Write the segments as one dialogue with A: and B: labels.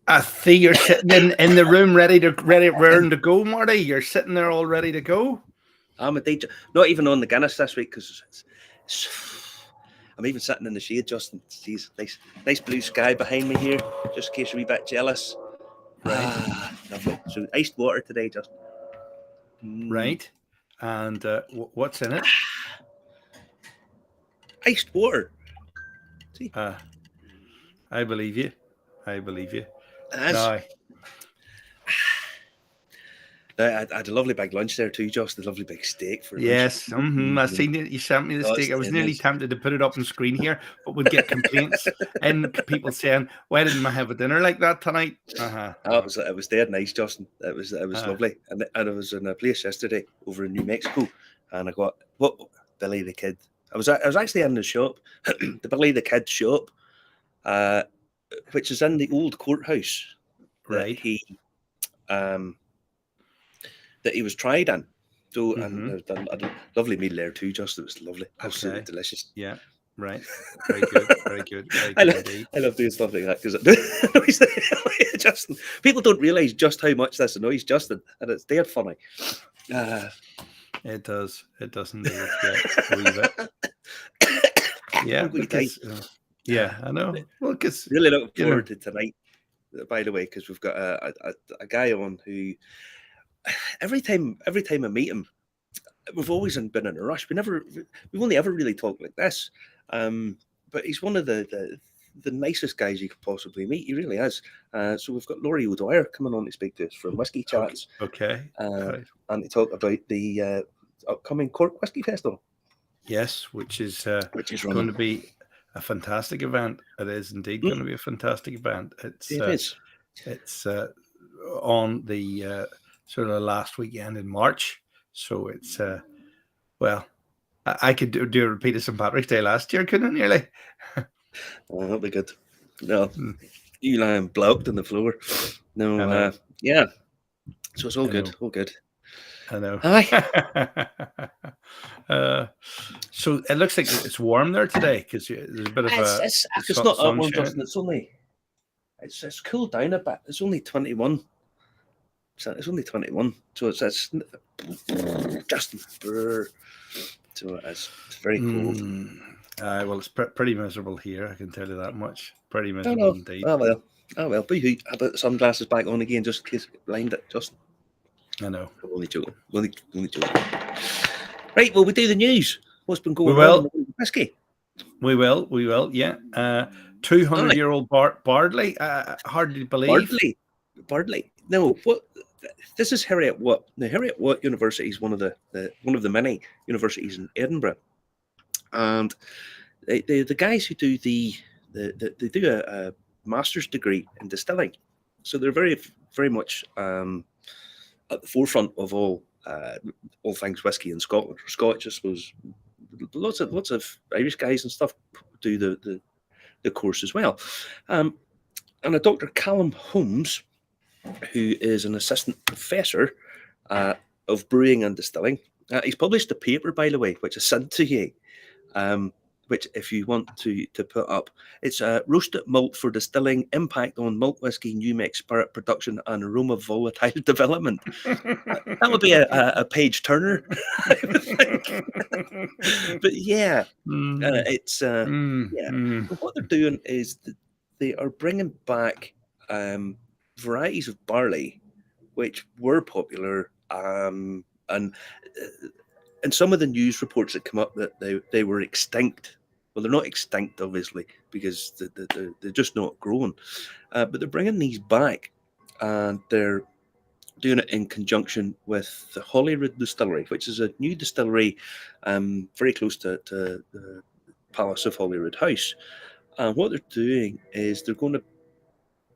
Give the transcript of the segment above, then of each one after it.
A: I see you're sitting in the room raring to go, Marty. You're sitting there all ready to go.
B: I'm a DJ. Not even on the Guinness this week because I'm even sitting in the shade, Justin. Jeez, nice blue sky behind me here, just in case you're a wee bit jealous.
A: Right.
B: Lovely. So iced water today, Justin.
A: Right. And what's in it?
B: Iced water. See?
A: I believe you. I believe you.
B: Now, I had a lovely big lunch there too, Just a lovely big steak for lunch.
A: Yes, I seen it. You sent me the steak. I was nearly tempted to put it up on screen here, but would get complaints and people saying, "Why didn't I have a dinner like that tonight?"
B: It was dead nice, Justin. It was lovely, and I was in a place yesterday over in New Mexico, and I got Billy the Kid. I was actually in the shop, the Billy the Kid shop, which is in the old courthouse that he was tried in. So and a lovely meal there too. Just it was lovely, absolutely delicious.
A: Yeah, right. Very good, very good, very good indeed.
B: I love doing stuff like that because it Justin. People don't realise just how much this annoys Justin, and it's dead funny.
A: It does. It does indeed. Yeah, because, yeah, I know. Well, because
B: really looking forward to tonight. By the way, because we've got a guy on who every time I meet him, we've always been in a rush. We've only ever really talked like this. But he's one of the nicest guys you could possibly meet. He really is. So we've got Laurie O'Dwyer coming on to speak to us from Whiskey Chats.
A: Okay.
B: And to talk about the upcoming Cork Whiskey Festival.
A: Yes, which is going to be a fantastic event. It is indeed going to be a fantastic event. It's on the sort of last weekend in March. So it's I could do a repeat of St. Patrick's Day last year, couldn't I, nearly?
B: That'll be good. No, you lying blocked on the floor. No, yeah. So it's all good. All good.
A: I know.
B: Aye.
A: So it looks like it's warm there today because there's a bit of
B: it's not that warm, Justin. It's cooled down a bit. It's only 21. So it's only 21. So it's Justin. So it's very cold.
A: Well, it's pretty miserable here. I can tell you that much. Pretty miserable indeed.
B: Oh well. But how about the sunglasses back on again, just in case it blinded, Justin?
A: I know.
B: I'm only joking. Only joking. Right. Well, we do the news. What's been going on in the whiskey?
A: We will. Yeah. 200-year-old Bardley. Hard to believe.
B: Bardley. No. What? This is Heriot Watt. Now, Heriot Watt University is one of the many universities in Edinburgh, and the guys who do they do a master's degree in distilling, so they're very very much at the forefront of all things whiskey in Scotland or Scotch, I suppose. Lots of Irish guys and stuff do the course as well, and a Dr. Callum Holmes, who is an assistant professor of brewing and distilling. He's published a paper, by the way, which I sent to you, which if you want to put up, it's Roasted Malt for Distilling, Impact on Malt Whiskey, New Mix Spirit Production and Aroma Volatile Development. That would be a page turner, I would think. But yeah, it's what they're doing is they are bringing back varieties of barley which were popular, and some of the news reports that come up that they were extinct. Well, they're not extinct, obviously, because they're just not growing. But they're bringing these back, and they're doing it in conjunction with the Holyrood Distillery, which is a new distillery very close to the Palace of Holyrood House. And what they're doing is they're going to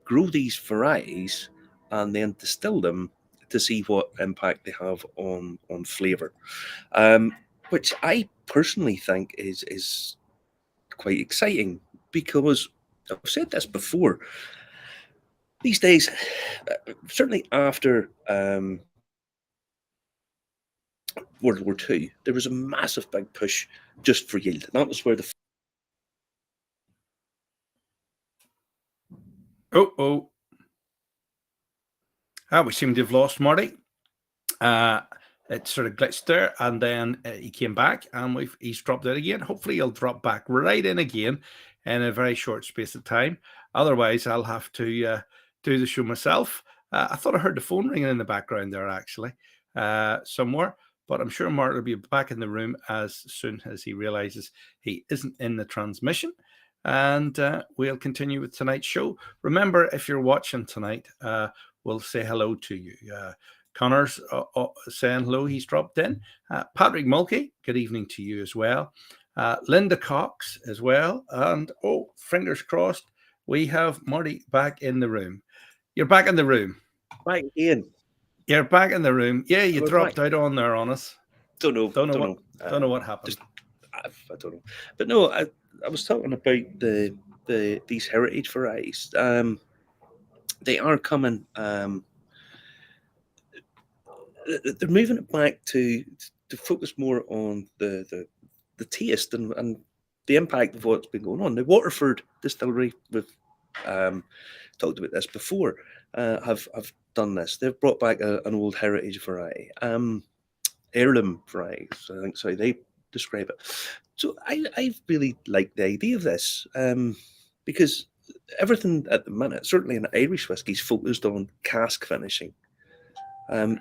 B: grow these varieties and then distill them to see what impact they have on flavour, which I personally think is quite exciting, because I've said this before. These days, certainly after World War II, there was a massive big push just for yield. And that was where the
A: We seem to have lost Marty. It sort of glitched there, and then he came back, and he's dropped out again. Hopefully, he'll drop back right in again in a very short space of time. Otherwise, I'll have to do the show myself. I thought I heard the phone ringing in the background there, actually, somewhere. But I'm sure Mark will be back in the room as soon as he realizes he isn't in the transmission. And we'll continue with tonight's show. Remember, if you're watching tonight, we'll say hello to you. Connor's saying hello. He's dropped in. Patrick Mulkey, good evening to you as well. Linda Cox as well. And, fingers crossed, we have Marty back in the room. You're back in the room.
B: Back in.
A: You're back in the room. Yeah, you dropped out on there on us.
B: Don't know
A: what happened.
B: I don't know. But no, I was talking about these heritage varieties. They are coming. They're moving it back to focus more on the taste and the impact of what's been going on. The Waterford Distillery, we've talked about this before, have done this. They've brought back an old heritage variety, heirloom varieties, I think so they describe it. So I really like the idea of this, because everything at the minute, certainly in Irish whiskey, is focused on cask finishing.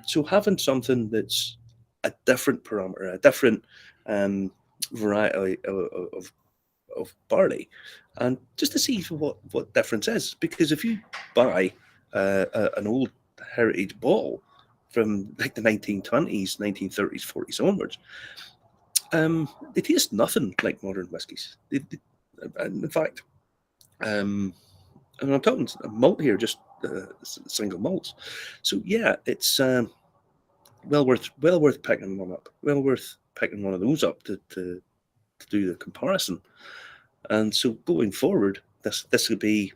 B: So having something that's a different parameter, a different variety of barley, and just to see what difference is. Because if you buy an old heritage bottle from like the 1920s, 1930s, 40s onwards, they taste nothing like modern whiskies. In fact, and I'm talking malt here, just single malts. So yeah, it's well worth picking one up. Well worth picking one of those up to do the comparison. And so going forward, this would be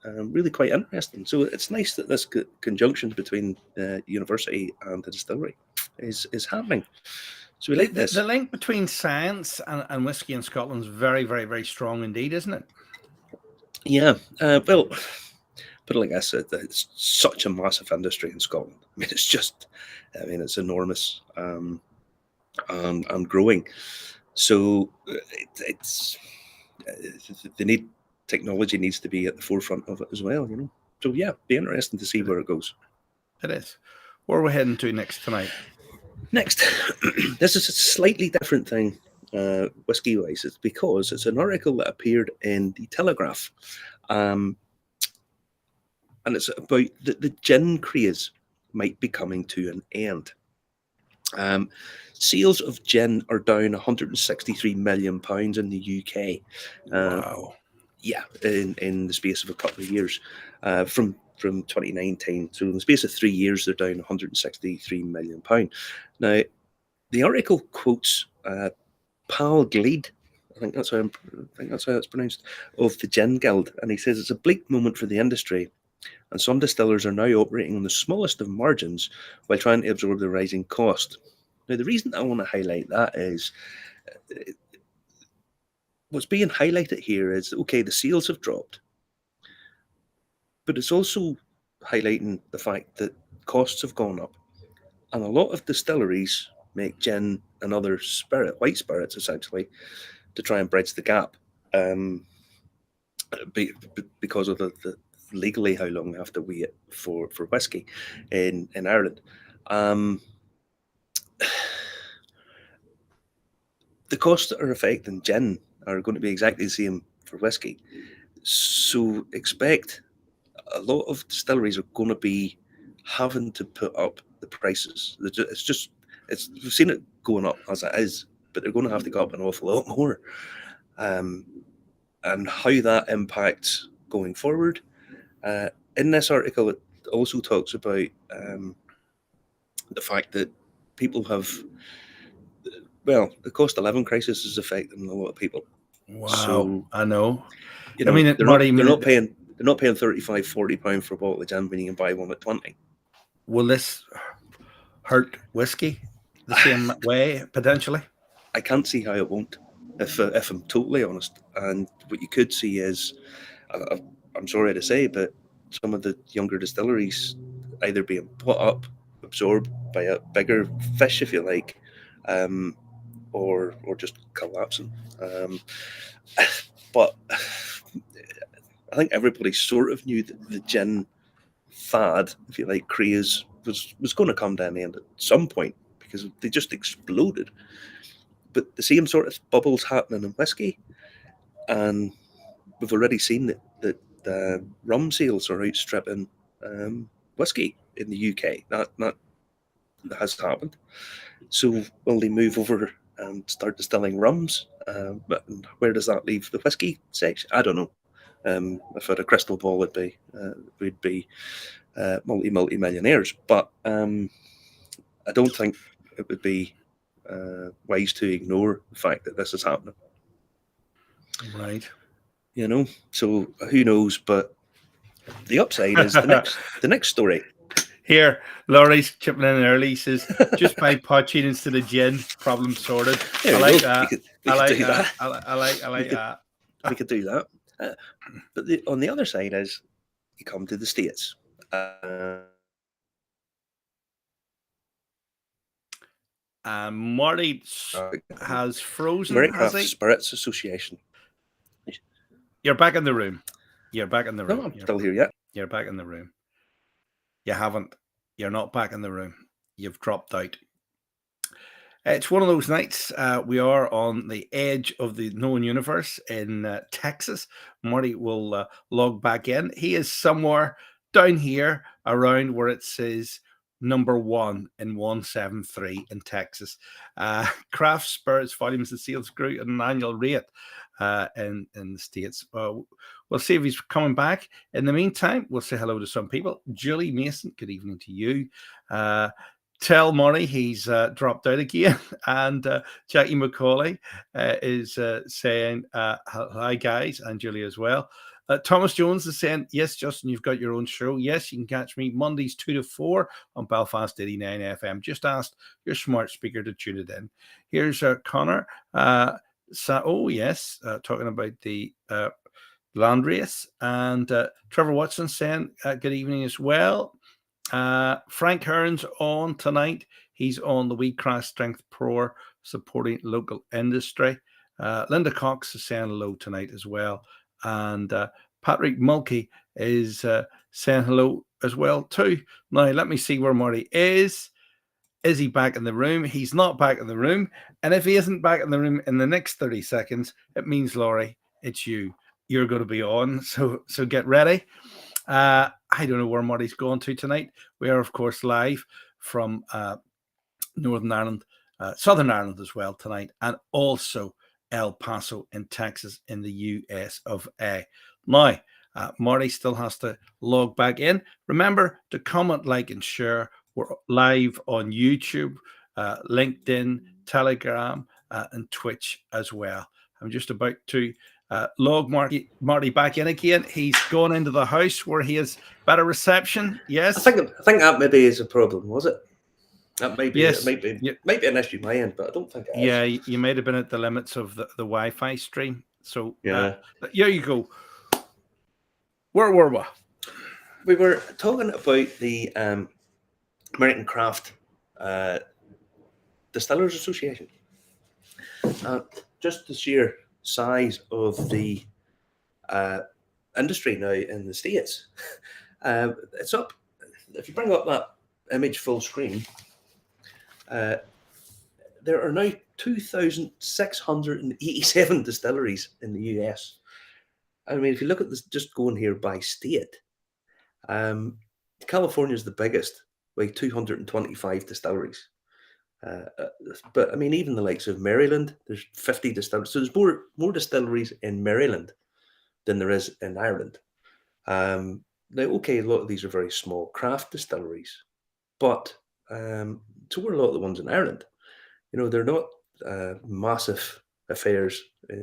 B: really quite interesting. So it's nice that this conjunction between the university and the distillery is happening. So we like this.
A: The link between science and whiskey in Scotland is very, very, very strong indeed, isn't it?
B: Yeah. Well, put it like this, it's such a massive industry in Scotland. I mean, it's enormous and growing. So technology needs to be at the forefront of it as well, you know. So yeah, be interesting to see where it goes.
A: It is. Where are we heading to next tonight?
B: Next, this is a slightly different thing, whiskey-wise. It's because it's an article that appeared in the Telegraph, and it's about the gin craze might be coming to an end. Sales of gin are down £163 million in the UK.
A: Wow.
B: Yeah, in the space of a couple of years, from 2019. So in the space of 3 years, they're down £163 million. Now, the article quotes Pal Gleed, I think that's how it's pronounced, of the Gin Guild, and he says it's a bleak moment for the industry, and some distillers are now operating on the smallest of margins while trying to absorb the rising cost. Now, the reason I want to highlight that is what's being highlighted here is, okay, the sales have dropped, but it's also highlighting the fact that costs have gone up, and a lot of distilleries make gin and other white spirits, essentially, to try and bridge the gap, because of the legally how long they have to wait for whiskey in Ireland. The costs that are affecting gin are going to be exactly the same for whiskey. So expect a lot of distilleries are going to be having to put up the prices. We've seen it going up as it is, but they're going to have to go up an awful lot more. And how that impacts going forward. In this article, it also talks about the fact that people have, the cost of living crisis is affecting a lot of people.
A: Wow,
B: so,
A: I know.
B: You know,
A: I mean,
B: they're not paying £35, £40 for a bottle of gin when you can buy one at 20.
A: Will this hurt whiskey the same way potentially?
B: I can't see how it won't, if I'm totally honest. And what you could see is, I'm sorry to say, but some of the younger distilleries either being put up, absorbed by a bigger fish, if you like, or just collapsing. But I think everybody sort of knew that the gin fad, if you like, craze was going to come to an end at some point because they just exploded. But the same sort of bubbles happening in whiskey, and we've already seen that rum sales are outstripping whiskey in the UK. That has happened. So will they move over and start distilling rums? But where does that leave the whiskey section? I don't know. If I had a crystal ball, we'd be multi-millionaires. But I don't think it would be wise to ignore the fact that this is happening.
A: Right.
B: So who knows? But the upside is the next story.
A: Here, Laurie's chipping in early. He says, just buy poaching instead of gin. Problem sorted. I like that. I like that. I like that.
B: We could do that. But on the other side is, you come to the States.
A: Marty has frozen.
B: American Spirits Association.
A: You're back in the room. You're back in the room.
B: No, I'm still here yet.
A: You're back in the room. You haven't. You're not back in the room. You've dropped out. It's one of those nights. We are on the edge of the known universe in Texas. Marty will log back in. He is somewhere down here around where it says number 1 in 173 in Texas. Craft spirits volumes and sales grew at an annual rate in the States. We'll see if he's coming back. In the meantime, we'll say hello to some people. Julie Mason, good evening to you. Tell Marty he's dropped out again. And Jackie McCauley is saying hi, guys, and Julie as well. Thomas Jones is saying, yes, Justin, you've got your own show. Yes, you can catch me Mondays 2 to 4 on Belfast 89 FM. Just ask your smart speaker to tune it in. Here's Connor. Yes, talking about the land race. And Trevor Watson saying good evening as well. Frank Hearn's on tonight. He's on the Wheatcraft Strength Pro, supporting local industry. Linda Cox is saying hello tonight as well. And Patrick Mulkey is saying hello as well too. Now, let me see where Marty is. Is he back in the room? He's not back in the room. And if he isn't back in the room in the next 30 seconds, it means, Laurie, it's you. You're going to be on. So get ready. I don't know where Marty's going to tonight. We are, of course, live from Northern Ireland, Southern Ireland as well tonight, and also El Paso in Texas in the US of A. Now, Marty still has to log back in. Remember to comment, like, and share. We're live on YouTube, LinkedIn, Telegram, and Twitch as well. I'm just about to log Marty back in again. He's gone into the house where he has better reception. Yes,
B: I think that maybe is a problem. Was it? That might be.
A: Yes,
B: it might be an issue my end, but I don't think it is.
A: Yeah, you might have been at the limits of the Wi-Fi stream. So
B: yeah,
A: here you go. Where were we?
B: We were talking about the American Craft Distillers Association. Just the sheer size of the industry now in the States. It's up. If you bring up that image full screen, there are now 2,687 distilleries in the US. I mean, if you look at this, just going here by state, California is the biggest, with 225 distilleries. But I mean, even the likes of Maryland, there's 50 distilleries. So there's more distilleries in Maryland than there is in Ireland. Now, okay, a lot of these are very small craft distilleries, but so are a lot of the ones in Ireland. They're not massive affairs.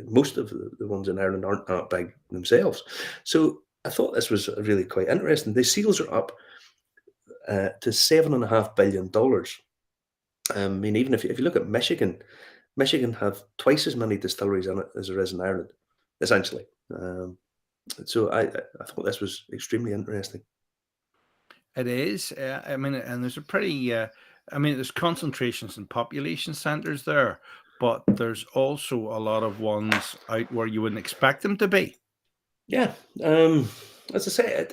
B: Most of the ones in Ireland aren't that big themselves. So I thought this was really quite interesting. The sales are up to $7.5 billion. I mean, even if you look at Michigan have twice as many distilleries in it as there is in Ireland, essentially. So I thought this was extremely interesting.
A: It is. I mean, and there's a pretty. I mean, there's concentrations in population centres there, but there's also a lot of ones out where you wouldn't expect them to be.
B: Yeah. As I say,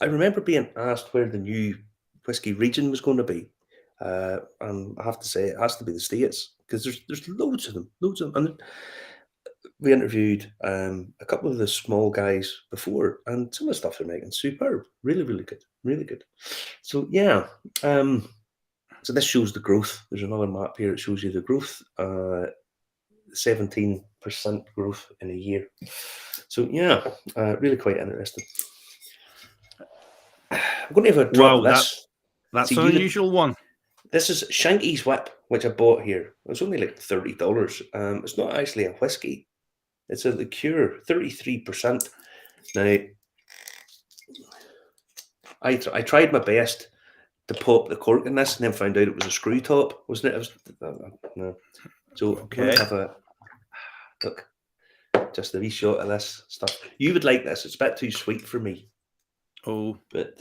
B: I remember being asked where the new whiskey region was going to be, and I have to say it has to be the States, because there's loads of them, and we interviewed a couple of the small guys before, and some of the stuff they're making superb, really, really good, really good. So yeah, so this shows the growth. There's another map here that shows you the growth. 17% growth in a year. So yeah, really quite interesting. I'm going to have a drop of this.
A: That's an unusual one.
B: This is Shanky's Whip, which I bought here. It's only like $30. It's not actually a whiskey. It's a liqueur, 33%. Now, I tried my best to pop the cork in this, and then found out it was a screw top, wasn't it? No. So okay. I'm going to have a look, just a wee shot of this stuff. You would like this. It's a bit too sweet for me.
A: Oh,
B: but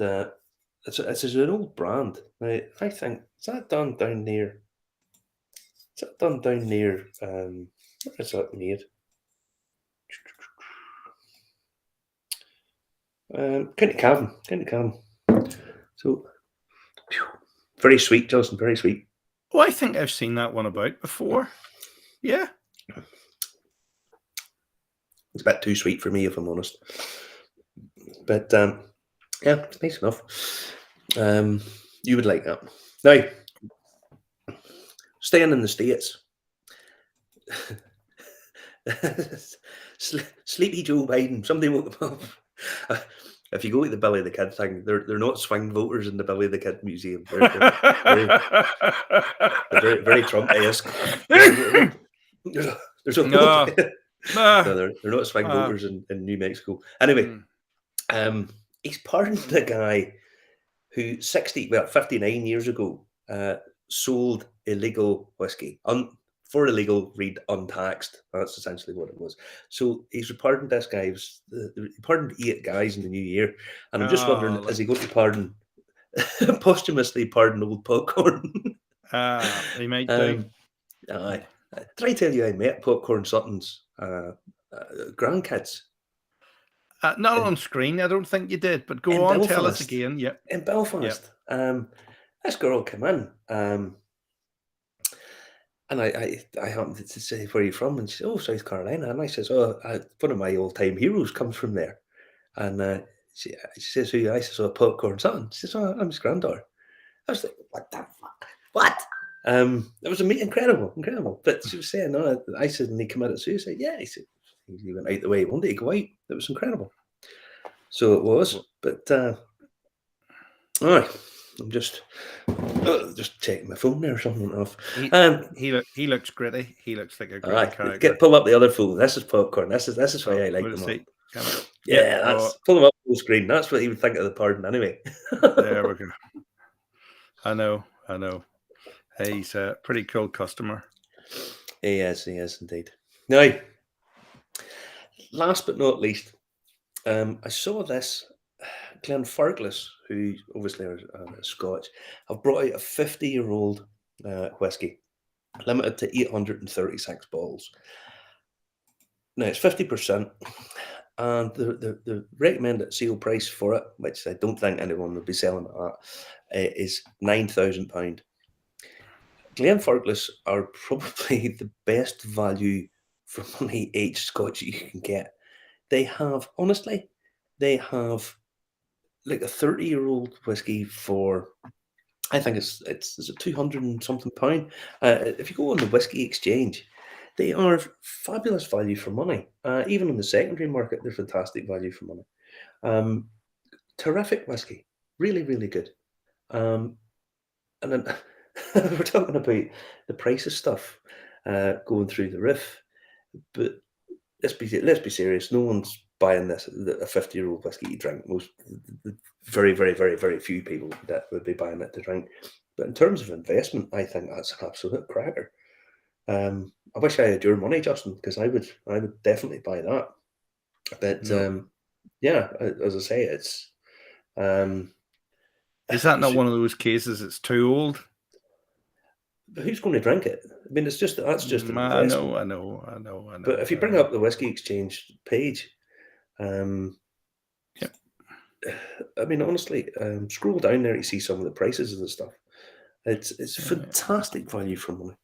B: it's an old brand. Now, I think, is that done down near? Is that done down near? Where is that made? County Cavan. So, very sweet, Justin. Very sweet.
A: Oh, I think I've seen that one about before. Yeah.
B: It's a bit too sweet for me, if I'm honest. But yeah, it's nice enough. You would like that. Now, staying in the States. Sleepy Joe Biden. Somebody woke him up. If you go to the Billy the Kid thing, they're not swing voters in the Billy the Kid Museum. They're very, very Trump-esque. There's a
A: no.
B: No, they're not swing voters in New Mexico. Anyway, he's pardoned a guy who 59 years ago sold illegal whiskey. For illegal, read untaxed. That's essentially what it was. So he's pardoned this guy. He pardoned 8 guys in the new year. And I'm just wondering, is he going to pardon, posthumously pardon old Popcorn?
A: He might do.
B: Did I tell you I met Popcorn Sutton's grandkids?
A: Not on screen, I don't think you did, but go on, Belfast. Tell us again. Yep.
B: In Belfast. Yep. This girl came in, and I happened to say, where are you from? And she said, oh, South Carolina. And I says, oh, one of my old-time heroes comes from there. And she says, who? I says, oh, Popcorn Sutton. She says, oh, I'm his granddaughter. I was like, what the fuck? What? It was incredible. But she was saying, no, I said, and he committed suicide. Yeah, he said, he went out the way he wanted to go out. It was incredible. So it was. But, all right. I'm just checking my phone there or something off.
A: He looks gritty. He looks like a great character.
B: Pull up the other phone. This is Popcorn. This is why I like them. Yeah, pull them up full screen. That's what he would think of the pardon anyway.
A: There we go. I know. He's a pretty cool customer.
B: He is indeed. Now, last but not least, I saw this. Glenfarclas, who obviously are Scotch, have brought out a 50-year-old whiskey, limited to 836 bottles. Now, it's 50%, and the recommended sale price for it, which I don't think anyone would be selling at, is £9,000. Glenfarclas are probably the best value for money aged Scotch you can get. They have like a 30-year-old whiskey for, I think it's a 200 and something pound. If you go on the whiskey exchange, they are fabulous value for money. Even on the secondary market, they're fantastic value for money. Terrific whiskey, really, really good. And then we're talking about the price of stuff going through the roof, but let's be serious. No one's buying this, a 50-year-old whiskey to drink. Very, very, very, very few people that would be buying it to drink. But in terms of investment, I think that's an absolute cracker. I wish I had your money, Justin, because I would definitely buy that. But Yeah, as I say, it's.
A: Is that not one of those cases? It's too old.
B: Who's going to drink it? I mean, that's just an investment.
A: I know.
B: But if you bring up the Whiskey Exchange page,
A: yep.
B: I mean, honestly, scroll down there, you see some of the prices of the stuff. It's fantastic value for money.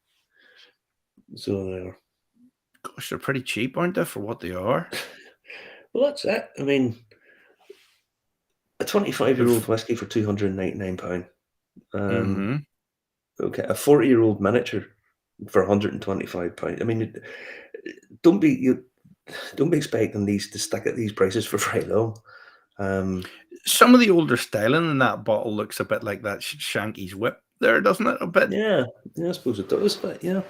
B: So there.
A: Gosh, they're pretty cheap, aren't they, for what they are?
B: Well, that's it. I mean, a 25-year-old whiskey for £299. Okay, a 40-year-old miniature for £125. I mean, don't be expecting these to stick at these prices for very long.
A: Some of the older styling in that bottle looks a bit like that Shanky's Whip there, doesn't it? A bit.
B: Yeah, I suppose it does. But yeah,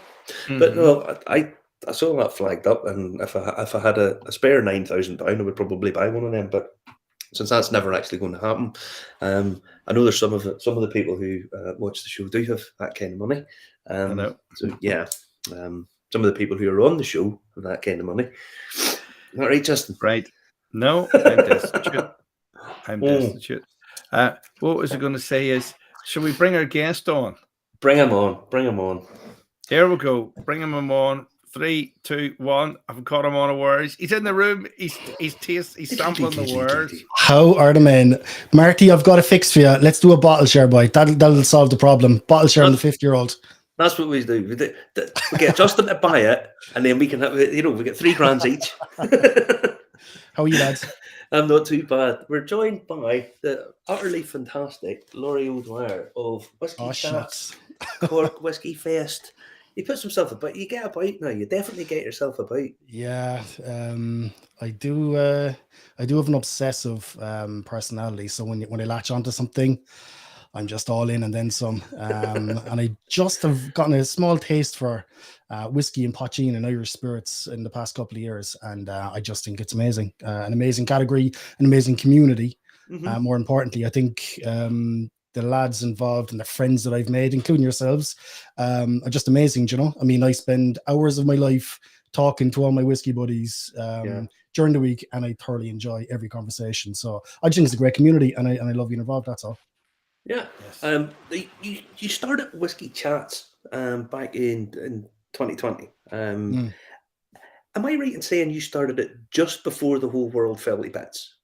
B: but no, I saw that flagged up, and if I had a spare £9,000, I would probably buy one of them. But since that's never actually going to happen, I know there's some of the people who watch the show do have that kind of money.
A: I know.
B: So yeah, some of the people who are on the show have that kind of money. Not right, Justin?
A: Right. No, I'm destitute. I'm destitute. What was I going to say is, shall we bring our guest on?
B: Bring him on.
A: Here we go. Bring him on. 3, 2, 1. I've caught him on a words. He's in the room. He's sampling the words.
C: How are the men? Marty, I've got a fix for you. Let's do a bottle share, boy. That'll solve the problem. Bottle share on the 50-year-old.
B: That's what we do. We get Justin to buy it, and then we can have, we get $3,000 each.
C: How are you, lads?
B: I'm not too bad. We're joined by the utterly fantastic Laurie O'Dwyer of Whiskey Chats, Cork Whiskey Fest. He puts himself about. You get about now. You definitely get yourself about.
C: Yeah, I do. I do have an obsessive personality. So when I latch onto something, I'm just all in and then some. And I just have gotten a small taste for whiskey and poitín and Irish spirits in the past couple of years, and I just think it's amazing. An amazing category, an amazing community. More importantly, I think the lads involved and the friends that I've made, including yourselves, are just amazing. You know, I mean, I spend hours of my life talking to all my whiskey buddies during the week, and I thoroughly enjoy every conversation. So I think it's a great community, and I love being involved. That's all.
B: Yeah. Yes. You started Whiskey Chats back in 2020. Am I right in saying you started it just before the whole world fell to bits?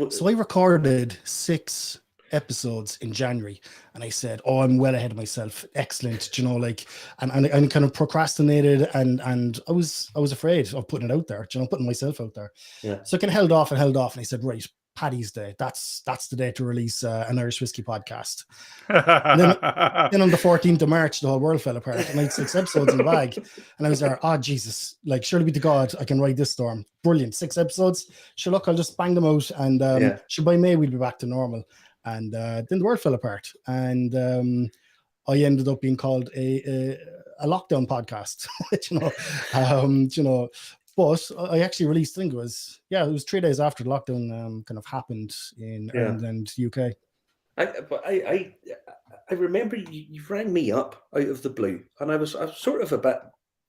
C: So I recorded 6 episodes in January, and I said, "Oh, I'm well ahead of myself. Excellent." You know, like, and I kind of procrastinated, and I was afraid of putting it out there. You know, putting myself out there.
B: Yeah.
C: So I kind of held off, and I said, "Right, Paddy's Day. That's the day to release an Irish whiskey podcast." And then on the 14th of March, the whole world fell apart, and I had 6 episodes in the bag, and I was there. Oh Jesus! Like, surely be to God, I can ride this storm. Brilliant, 6 episodes. Sure, look, I'll just bang them out, and by May we'll be back to normal. And then the world fell apart, and I ended up being called a lockdown podcast. you know. But I actually released, I think it was 3 days after the lockdown kind of happened in Ireland and UK.
B: I remember you rang me up out of the blue, and I was sort of a bit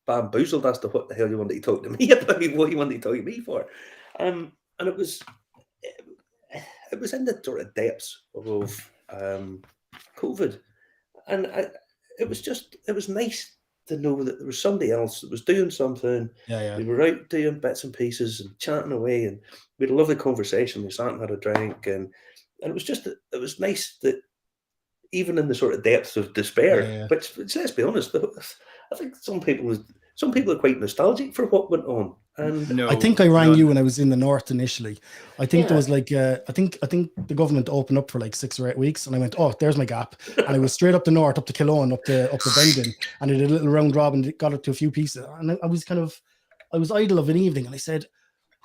B: bamboozled as to what the hell you wanted to talk to me about, what you wanted to talk to me for, and it was in the sort of depths of COVID, and it was nice to know that there was somebody else that was doing something.
C: Yeah.
B: We were out doing bits and pieces and chatting away, and we had a lovely conversation. We sat and had a drink, and it was nice that even in the sort of depths of despair, which let's be honest, I think some people are quite nostalgic for what went on. And
C: I think I rang you when I was in the north initially. I think there was like I think the government opened up for like 6 or 8 weeks, and I went, oh, there's my gap, and I was straight up the north, up to Killowen, up the Bendon, and I did a little round robin, got it to a few pieces, and I was idle of an evening, and I said,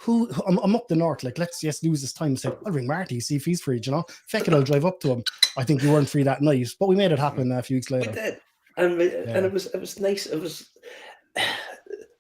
C: I'm up the north, like, let's just lose this time. I said, I'll ring Marty, see if he's free, you know. Feck it, I'll drive up to him. I think you weren't free that night, but we made it happen a few weeks later.
B: We did, and it was nice. It was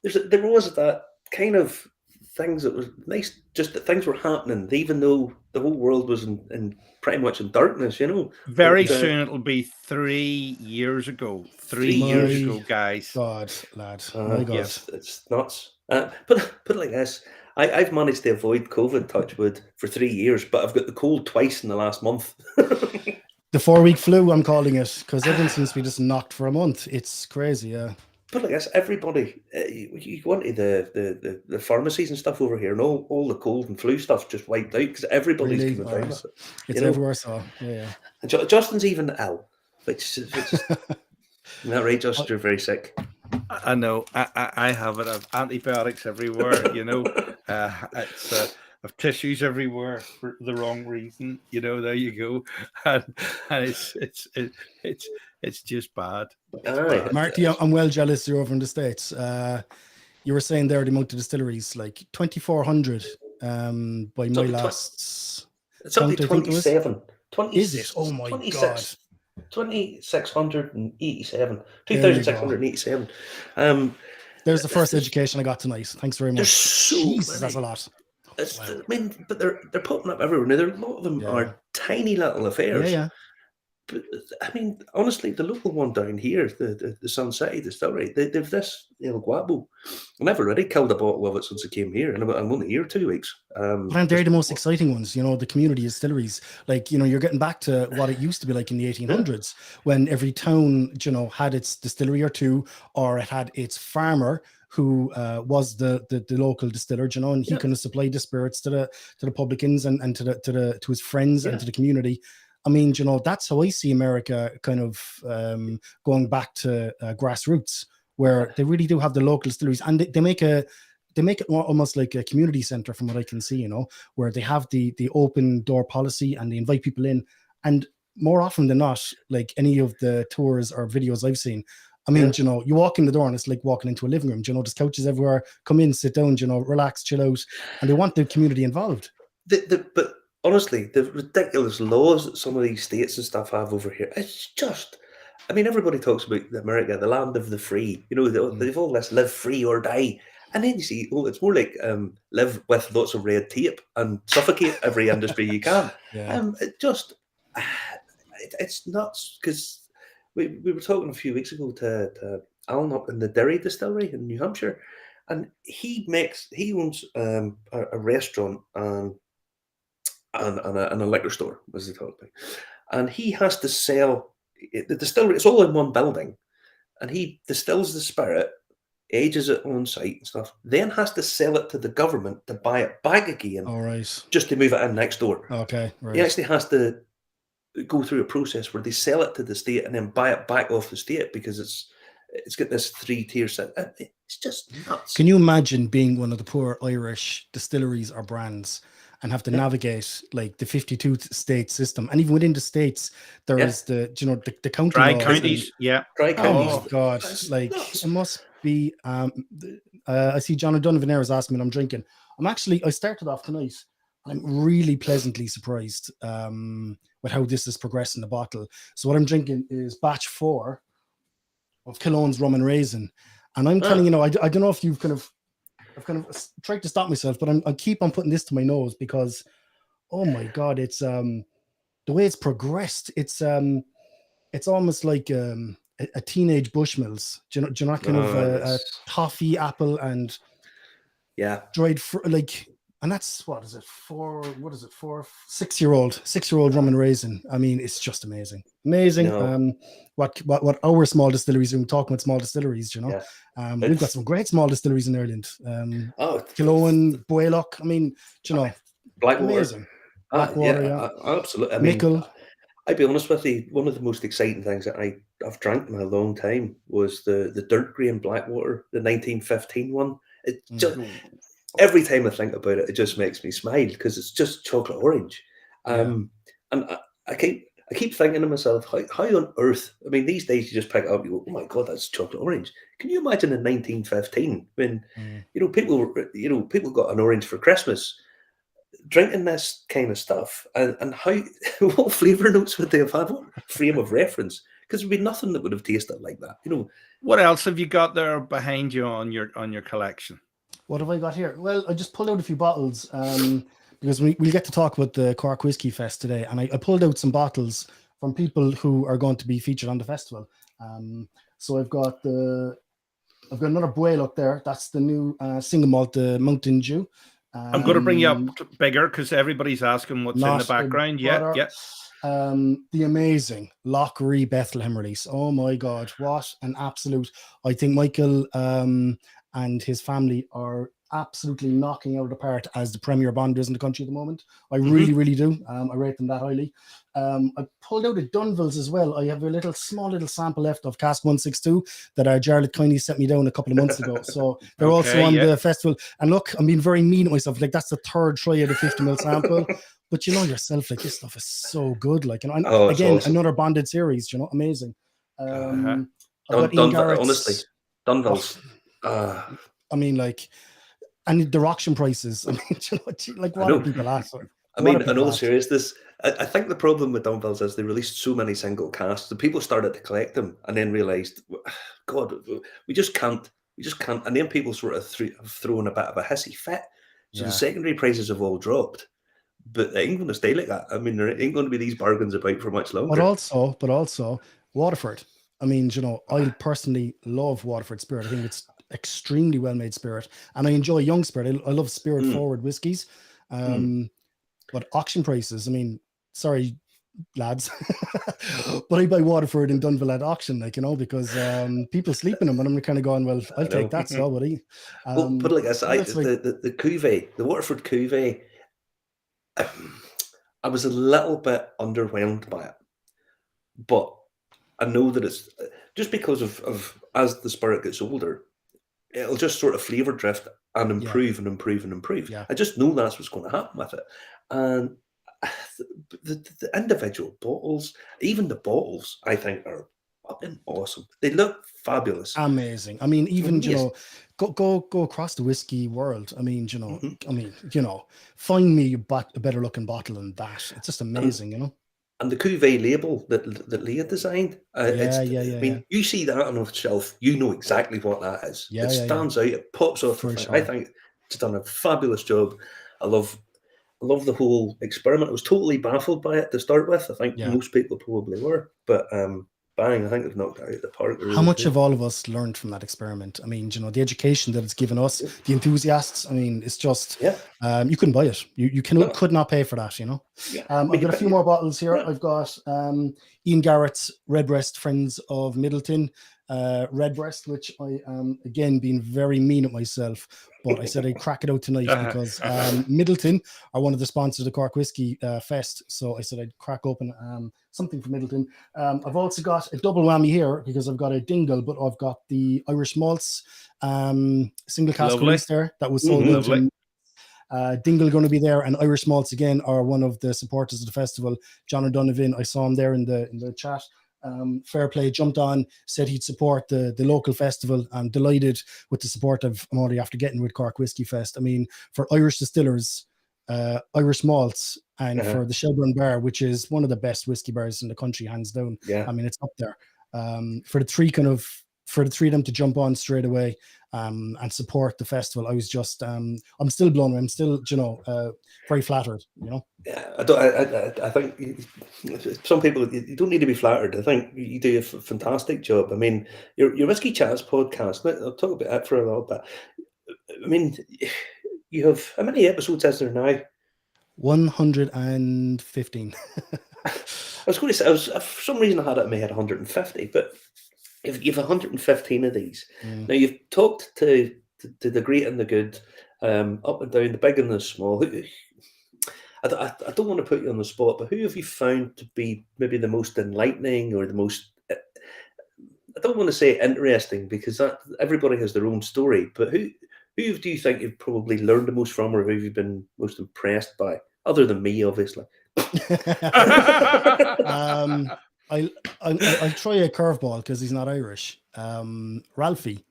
B: there was that kind of things that was nice, just that things were happening, even though the whole world was in pretty much in darkness, you know.
A: Very soon it'll be 3 years ago. 3 years ago, guys.
C: God, lad. My God.
B: It's nuts. But like this, I've managed to avoid COVID, touch wood, for 3 years, but I've got the cold twice in the last month.
C: The 4-week flu, I'm calling it, because everyone seems to be just knocked for a month. It's crazy, yeah.
B: But I guess everybody, you go into the pharmacies and stuff over here, and all the cold and flu stuff just wiped out because everybody's
C: Really?
B: coming down with it.
C: It's everywhere, so yeah.
B: And Justin's even ill, which is that right, Justin? You're very sick.
A: I know. I have it. I've antibiotics everywhere. You know, it's I've tissues everywhere for the wrong reason. You know, there you go, and it's just bad. Bad.
C: Marty, I'm well jealous you're over in the States. You were saying there the amount of distilleries, like 2,400 by my last.
B: It's up to 27. 20,
C: is it? Oh my 26, God.
B: 2,687. 2,687.
C: There's the first education I got tonight. Thanks very much.
B: There's so
C: Jesus,
B: many.
C: That's a lot.
B: Wow. I mean, but they're popping up everywhere. Now, a lot of them are tiny little affairs.
C: Yeah.
B: But I mean, honestly, the local one down here, the Sun City Distillery, they've this El Guapo. And I've already killed a bottle of it since I came here, and I'm only here 2 weeks.
C: But they're the most exciting ones, you know, the community distilleries. Like, you know, you're getting back to what it used to be like in the 1800s when every town, you know, had its distillery or two, or it had its farmer who was the local distiller, you know, and he kind of supplied the spirits to the publicans and to his friends and to the community. I mean, you know, that's how I see America kind of going back to grassroots, where they really do have the local distilleries, and they make it almost like a community center, from what I can see, you know, where they have the open door policy and they invite people in. And more often than not, like any of the tours or videos I've seen, I mean, you know, you walk in the door and it's like walking into a living room. You know, there's couches everywhere. Come in, sit down, you know, relax, chill out, and they want the community involved.
B: But honestly, the ridiculous laws that some of these states and stuff have over here, it's just, I mean, everybody talks about America, the land of the free. You know, they've all this live free or die. And then you see, it's more like live with lots of red tape and suffocate every industry you can. It's nuts, because we were talking a few weeks ago to Alan up in the Derry Distillery in New Hampshire, and he owns a restaurant and a liquor store, as they talk about, and he has to sell the distillery. It's all in one building, and he distills the spirit, ages it on site and stuff, then has to sell it to the government to buy it back again.
C: All right.
B: Just to move it in next door.
C: Okay, right.
B: He actually has to go through a process where they sell it to the state and then buy it back off the state, because it's got this 3-tier set. It's just nuts.
C: Can you imagine being one of the poor Irish distilleries or brands and have to navigate like the 52 state system? And even within the states, there is the, you know, the county
A: dry counties.
B: Dry counties.
C: Oh my God.
B: That's
C: like
B: nuts.
C: It must be I see John O'Donovan there is asking me when I'm drinking. I started off tonight. I'm really pleasantly surprised with how this is progressing the bottle. So what I'm drinking is batch 4 of Killoan's Rum and Raisin. And I'm telling you, I don't know if I've kind of tried to stop myself, but I keep on putting this to my nose because, oh my God, it's the way it's progressed. It's almost like a teenage Bushmills. Do you know kind of a toffee, apple, and dried like. And that's 6-year-old rum and raisin. I mean, it's just amazing. No. What our small distilleries, we're talking about small distilleries, you know. We've got some great small distilleries in Ireland. Killoan, Boylock. I mean, you know,
B: Blackwater.
C: Amazing. Blackwater,
B: absolutely. I mean,
C: Mickle.
B: I'll be honest with you, one of the most exciting things that I've drank in a long time was the Dirt Grain Blackwater, the 1915 one. It just every time I think about it, it just makes me smile because it's just chocolate orange. And I keep thinking to myself, how on earth? I mean, these days you just pick it up, you go, oh my God, that's chocolate orange. Can you imagine in 1915 when people got an orange for Christmas, drinking this kind of stuff, and how what flavour notes would they have had? What frame of reference? Because there'd be nothing that would have tasted like that. You know.
A: What else have you got there behind you on your collection?
C: What have I got here? Well, I just pulled out a few bottles because we'll get to talk about the Cork Whiskey Fest today. And I pulled out some bottles from people who are going to be featured on the festival. So I've got another Buel up there. That's the new single malt, the Mountain Dew.
A: I'm going to bring you up bigger because everybody's asking what's in the background. Yeah.
C: The amazing Laurie Bethlehem release. Oh my God, what an absolute! I think Michael and his family are absolutely knocking out of the park as the premier bonders in the country at the moment. I really, really do. I rate them that highly. I pulled out a Dunville's as well. I have a small little sample left of Cask 162 that Jarlath kindly sent me down a couple of months ago. So they're also on the festival. And look, I'm being very mean at myself. Like, that's the third try of the 50ml sample. But you know yourself, like, this stuff is so good. Like, and again, awesome. Another bonded series, amazing.
B: Honestly, Dunville's.
C: I mean, like, and the auction prices. I mean, like, what are people asking?
B: I mean, in all seriousness, I think the problem with Dunville's is they released so many single casks that people started to collect them and then realised, God, we just can't. And then people sort of have thrown a bit of a hissy fit. So the secondary prices have all dropped. But it ain't going to stay like that. I mean, there ain't going to be these bargains about for much longer.
C: But also, Waterford. I mean, I personally love Waterford Spirit. I think it's extremely well-made spirit. And I enjoy young spirit. I love spirit-forward whiskies. But auction prices, I mean, sorry, lads, but I buy Waterford and Dunville at auction, because people sleep in them, and I'm kind of going, well, I'll take that, so buddy.
B: Well, put it like this, the cuvee, the Waterford cuvee, I was a little bit underwhelmed by it, but I know that it's just because of as the spirit gets older, it'll just sort of flavour drift and improve and improve and improve.
C: Yeah.
B: I just know that's what's going to happen with it. And the individual bottles, even the bottles, I think are fucking awesome. They look fabulous.
C: Amazing. I mean, even, go across the whiskey world. I mean, find me a better looking bottle than that. It's just amazing,
B: And the cuvee label that Leah designed, I mean, you see that on a shelf, you know exactly what that is. It stands out, it pops off. Sure. I think it's done a fabulous job. I love the whole experiment. I was totally baffled by it to start with. I think most people probably were, but bang, I think they've knocked it out of the park. Really.
C: How much have all of us learned from that experiment? I mean, the education that it's given us, the enthusiasts. I mean, it's just you couldn't buy it. You could not pay for that. I've got a few more bottles here. I've got Ian Garrett's Redbreast Friends of Middleton Redbreast, which I am again being very mean at myself, but I said I'd crack it out tonight because Middleton are one of the sponsors of the Cork Whiskey Fest, so I said I'd crack open something from Middleton. I've also got a double whammy here because I've got a Dingle, but I've got the Irish Malts single cask release there that was sold out. Dingle going to be there, and Irish Malts again are one of the supporters of the festival. John O'Donovan, I saw him there in the chat. Fair play, jumped on, said he'd support the local festival. I'm delighted with the support I'm already after getting with Cork Whiskey Fest. I mean, for Irish distillers, Irish malts, and for the Shelburne Bar, which is one of the best whiskey bars in the country, hands down. I mean, it's up there. For the three of them to jump on straight away and support the festival, I was just I'm still blown away. I'm still very flattered.
B: Yeah, I think some people, you don't need to be flattered. I think you do a fantastic job. I mean, your Whiskey Chats podcast. I'll talk about that for a little bit. I mean, you have, how many episodes is there now?
C: 115.
B: I was going to say, for some reason I had it in my head 150, but if you've 115 of these, now you've talked to the great and the good, up and down, the big and the small. I don't want to put you on the spot, but who have you found to be maybe the most enlightening or the most, I don't want to say interesting because everybody has their own story, but who do you think you've probably learned the most from, or who have you been most impressed by, other than me, obviously?
C: I'll try a curveball because he's not Irish. Ralphie.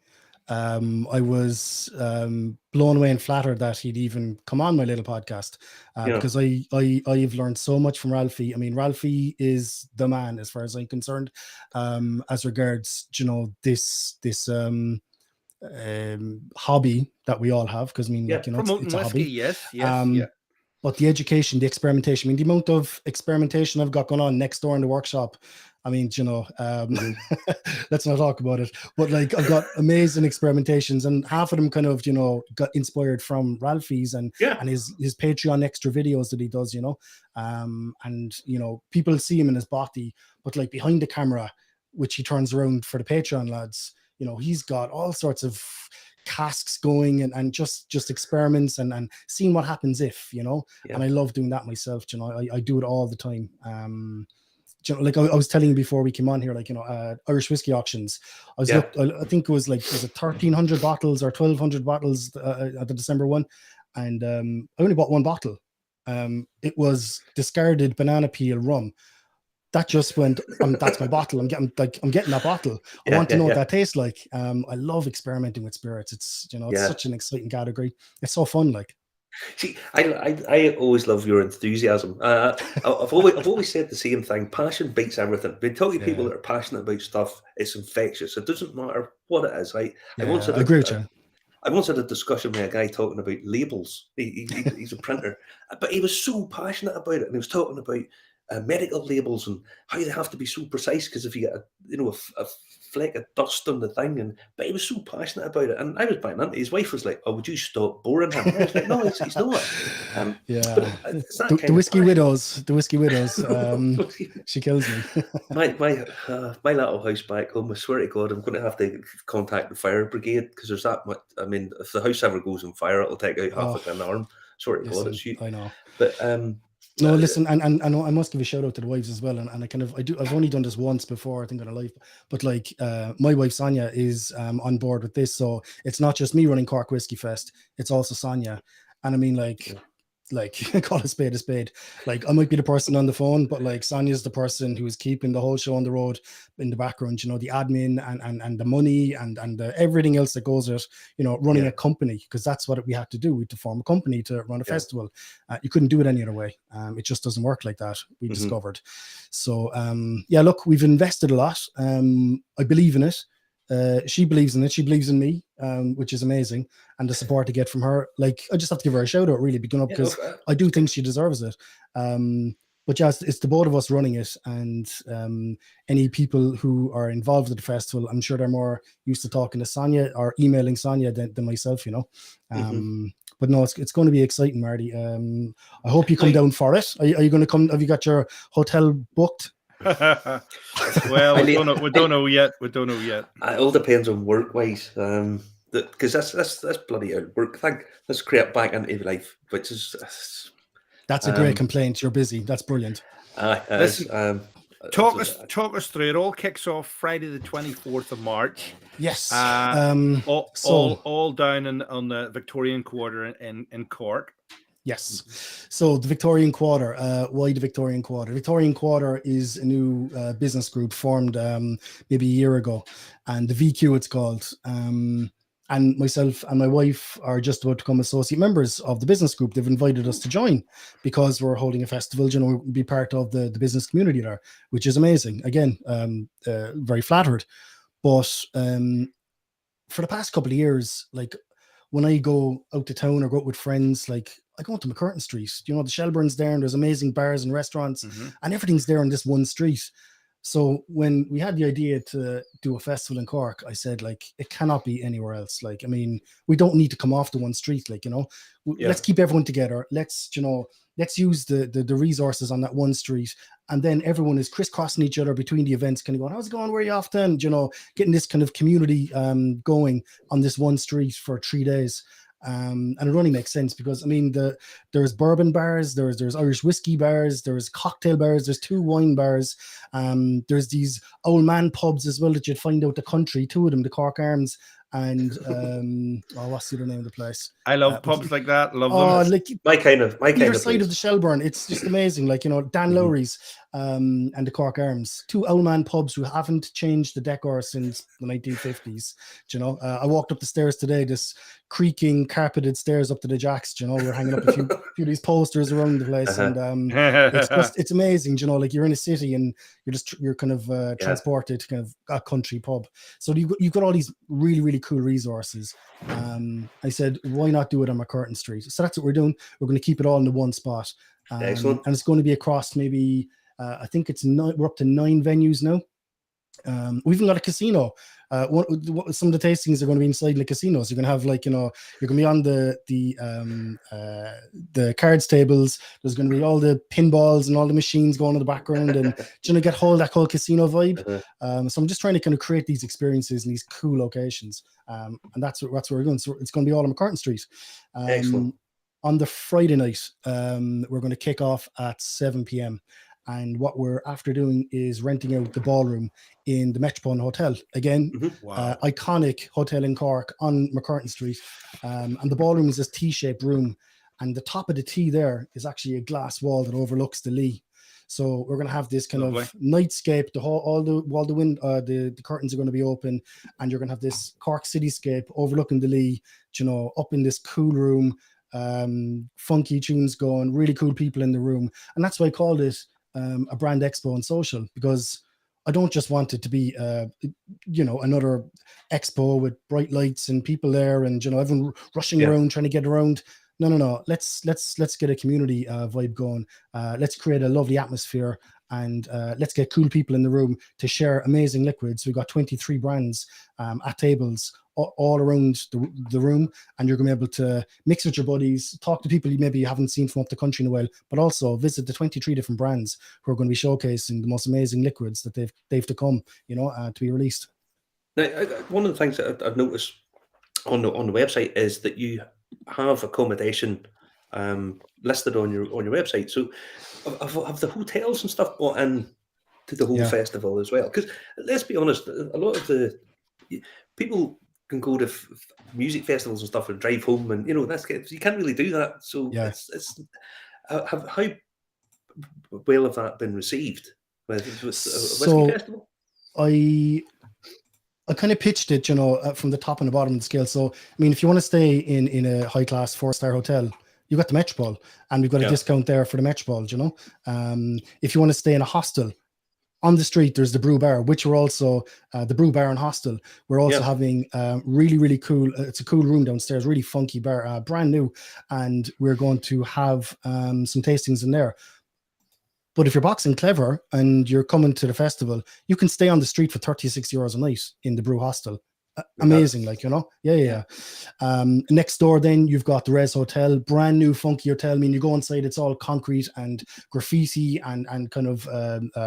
C: I was blown away and flattered that he'd even come on my little podcast because I've learned so much from Ralphie. I mean, Ralphie is the man as far as I'm concerned, as regards this hobby that we all have, because I mean, it's a hobby.
A: Yes.
C: But the education, the experimentation, I mean, the amount of experimentation I've got going on next door in the workshop, I mean, let's not talk about it. But like, I've got amazing experimentations, and half of them kind of, got inspired from Ralphie's and his Patreon extra videos that he does, and people see him in his body, but like behind the camera, which he turns around for the Patreon lads, he's got all sorts of casks going and just experiments and seeing what happens if, and I love doing that myself. I do it all the time. Like I was telling you before we came on here, like, Irish whiskey auctions. I think it was 1,300 bottles or 1,200 bottles at the December one, and I only bought one bottle. It was discarded banana peel rum. That just went. That's my bottle. I'm getting that bottle. I want to know what that tastes like. I love experimenting with spirits. It's it's such an exciting category. It's so fun. Like,
B: see, I always love your enthusiasm. I've always said the same thing. Passion beats everything. When talking to people that are passionate about stuff, it's infectious. It doesn't matter what it is. I agree with you. I once had a discussion with a guy talking about labels. He's a printer, but he was so passionate about it, and he was talking about medical labels and how they have to be so precise, because if you get a fleck of dust on the thing, but he was so passionate about it, and I was buying into. His wife was like, "Oh, would you stop boring him?" And I was like, "No, he's not."
C: The whiskey widows. She kills me.
B: my little house back home, I swear to God, I'm going to have to contact the fire brigade, because there's that much. I mean, if the house ever goes on fire, it'll take out half of an arm. Swear to God, it's you.
C: I know,
B: but
C: no, listen, and I must give a shout out to the wives as well. And I've only done this once before, I think, on a live, but like, my wife Sonia is on board with this, so it's not just me running Cork Whiskey Fest; it's also Sonia. And I mean, call a spade a spade. Like, I might be the person on the phone, but like, Sonia's the person who is keeping the whole show on the road in the background. The admin and the money and everything else that goes with running a company, because that's what we had to do. We had to form a company to run a festival. You couldn't do it any other way. It just doesn't work like that. We discovered. So look, we've invested a lot. I believe in it. She believes in it. She believes in me, which is amazing. And the support I get from her, like, I just have to give her a shout out, really, because I do think she deserves it. But yes, it's the both of us running it, and any people who are involved with the festival, I'm sure they're more used to talking to Sonia or emailing Sonia than myself, But no, it's going to be exciting, Marty. I hope you come down for it. Are you going to come? Have you got your hotel booked?
A: Well, we don't know yet. We don't know yet.
B: It all depends on work-wise, because that's bloody out work thing. Let's create back into life, which is
C: that's a great complaint. You're busy. That's brilliant.
A: Listen, talk us through. It all kicks off Friday the 24th of March.
C: Yes.
A: All down on the Victorian Quarter in Cork.
C: Yes. So the Victorian Quarter, why the Victorian Quarter? Victorian Quarter is a new business group formed maybe a year ago, and the VQ it's called. And myself and my wife are just about to become associate members of the business group. They've invited us to join because we're holding a festival, we'll be part of the business community there, which is amazing. Again, very flattered. But for the past couple of years, like, when I go out to town or go out with friends, like, I go into McCurtain Street, the Shelbourne's there, and there's amazing bars and restaurants, and everything's there on this one street. So when we had the idea to do a festival in Cork, I said, like, it cannot be anywhere else. Like, I mean, we don't need to come off the one street, like, let's keep everyone together. Let's use the resources on that one street. And then everyone is crisscrossing each other between the events, kind of going, how's it going? Where are you off then? Getting this kind of community going on this one street for 3 days. And it only makes sense because, I mean, there's bourbon bars, there's Irish whiskey bars, there's cocktail bars, there's 2 wine bars, there's these old man pubs as well that you'd find out the country, 2 of them, the Cork Arms, and what's the other name of the place?
A: I love pubs like that. Love them.
C: Like
B: my kind of
C: side of the Shelbourne. It's just amazing. Like, Dan Laurie's and the Cork Arms, 2 old man pubs who haven't changed the decor since the 1950s. I walked up the stairs today, this creaking carpeted stairs up to the jacks. We're hanging up a few of these posters around the place, and it's amazing. Like, you're in a city and you're kind of transported to kind of a country pub. So you've got all these really, really cool resources. I said, why not do it on McCurtain Street? So that's what we're doing. We're going to keep it all in the one spot. And it's going to be across maybe I think we're up to 9 venues now. We've even got a casino. Some of the tastings are going to be inside the casinos. You're going to have you're going to be on the cards tables. There's going to be all the pinballs and all the machines going in the background, and get that whole casino vibe. So I'm just trying to kind of create these experiences in these cool locations, and that's what we're going. So it's going to be all on McCartan Street.
B: Excellent.
C: On the Friday night, we're going to kick off at 7 p.m. And what we're after doing is renting out the ballroom in the Metropolitan Hotel. Again, iconic hotel in Cork on McCartan Street. And the ballroom is this T-shaped room. And the top of the T there is actually a glass wall that overlooks the Lee. So we're going to have this kind of nightscape. The curtains are going to be open, and you're going to have this Cork cityscape overlooking the Lee, up in this cool room, funky tunes going, really cool people in the room. And that's why I called it a brand expo and social, because I don't just want it to be another expo with bright lights and people there and everyone rushing around trying to get around. No. Let's get a community vibe going. Let's create a lovely atmosphere, and let's get cool people in the room to share amazing liquids. We've got 23 brands at tables all around the room, and you're going to be able to mix with your buddies, talk to people you haven't seen from up the country in a while, but also visit the 23 different brands who are going to be showcasing the most amazing liquids that they've to come, to be released.
B: Now, one of the things that I've noticed on the website is that you have accommodation listed on your website. So have the hotels and stuff bought in to the whole festival as well? Because let's be honest, a lot of the people can go to music festivals and stuff and drive home, and you can't really do that. So it's how well have that been received with a whiskey festival?
C: I kind of pitched it, from the top and the bottom of the scale. So, I mean, if you want to stay in a high-class 4-star hotel, you've got the Metropole, and we've got a discount there for the Metropole, If you want to stay in a hostel, on the street, there's the Brew Bar, which we're also, the Brew Bar and Hostel. We're also having really, really cool, it's a cool room downstairs, really funky bar, brand new. And we're going to have some tastings in there. But if you're boxing clever and you're coming to the festival, you can stay on the street for €36 a night in the Brew Hostel. Amazing, next door then you've got the Res Hotel, brand new funky hotel. I mean, you go inside, it's all concrete and graffiti and kind of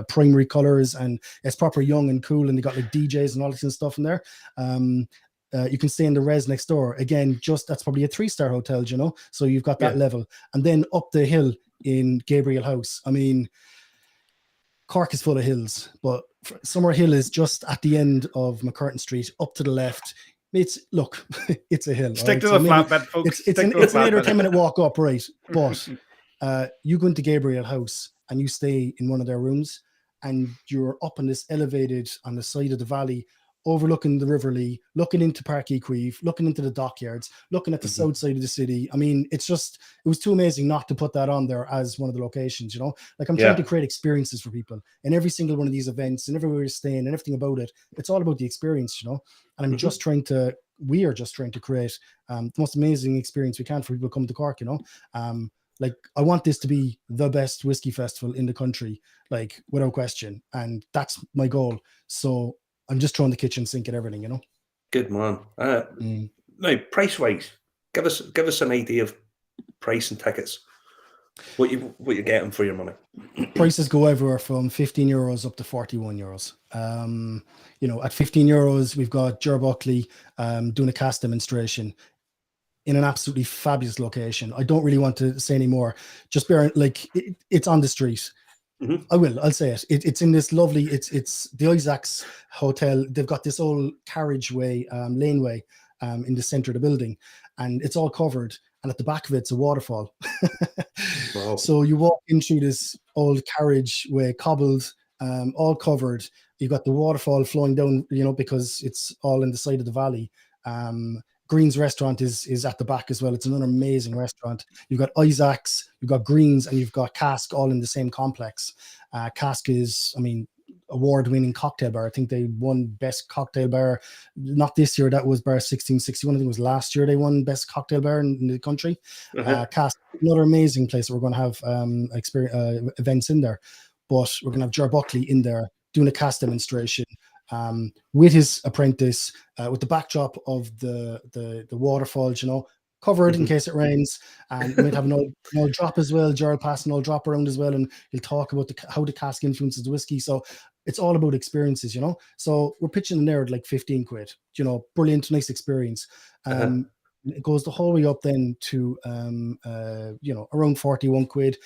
C: primary colors, and it's proper young and cool, and they got like DJs and all this kind of stuff in there. You can stay in the Res next door. Again, that's probably a 3-star hotel, so you've got that level. And then up the hill in Gabriel House, I mean, Cork is full of hills, but Summer Hill is just at the end of McCartan Street, up to the left. It's a hill.
A: Stick to the flatbed, folks.
C: It's an 8 or 10-minute walk up, right? But you go into Gabriel House and you stay in one of their rooms, and you're up on this elevated on the side of the valley, overlooking the River Lee, looking into Park Equive, looking into the dockyards, looking at the south side of the city. I mean, it was too amazing not to put that on there as one of the locations, Like, I'm trying to create experiences for people in every single one of these events, and everywhere you're staying and everything about it. It's all about the experience, And I'm we are just trying to create the most amazing experience we can for people coming to Cork, Like, I want this to be the best whiskey festival in the country, like, without question. And that's my goal. So I'm just throwing the kitchen sink at everything,
B: Good man. Now, price-wise, give us an idea of price and tickets. What you're getting for your money?
C: Prices go everywhere from €15 up to €41. At €15, we've got Ger Buckley doing a cast demonstration in an absolutely fabulous location. I don't really want to say any more. Just it's on the street. I'll say it. It's in this lovely, it's the Isaacs Hotel. They've got this old carriageway, laneway in the center of the building, and it's all covered. And at the back of it's a waterfall. Wow. So you walk in through this old carriageway, cobbled, all covered. You've got the waterfall flowing down, because it's all in the side of the valley. Green's restaurant is at the back as well. It's another amazing restaurant. You've got Isaac's, you've got Green's, and you've got Cask all in the same complex. Cask is, award-winning cocktail bar. I think they won best cocktail bar, not this year. That was bar 1661. I think it was last year they won best cocktail bar in the country. Cask, another amazing place that we're going to have events in there. but we're going to have Ger Buckley in there doing a cast demonstration with his apprentice, with the backdrop of the waterfalls, you know, covered in case it rains, and we might have an old drop as well. Ger will pass an old drop around as well, and he'll talk about how the cask influences the whiskey. So it's all about experiences, you know. So we're pitching in there at like 15 quid, you know, brilliant, nice experience. It goes the whole way up then to you know, around 41 quid.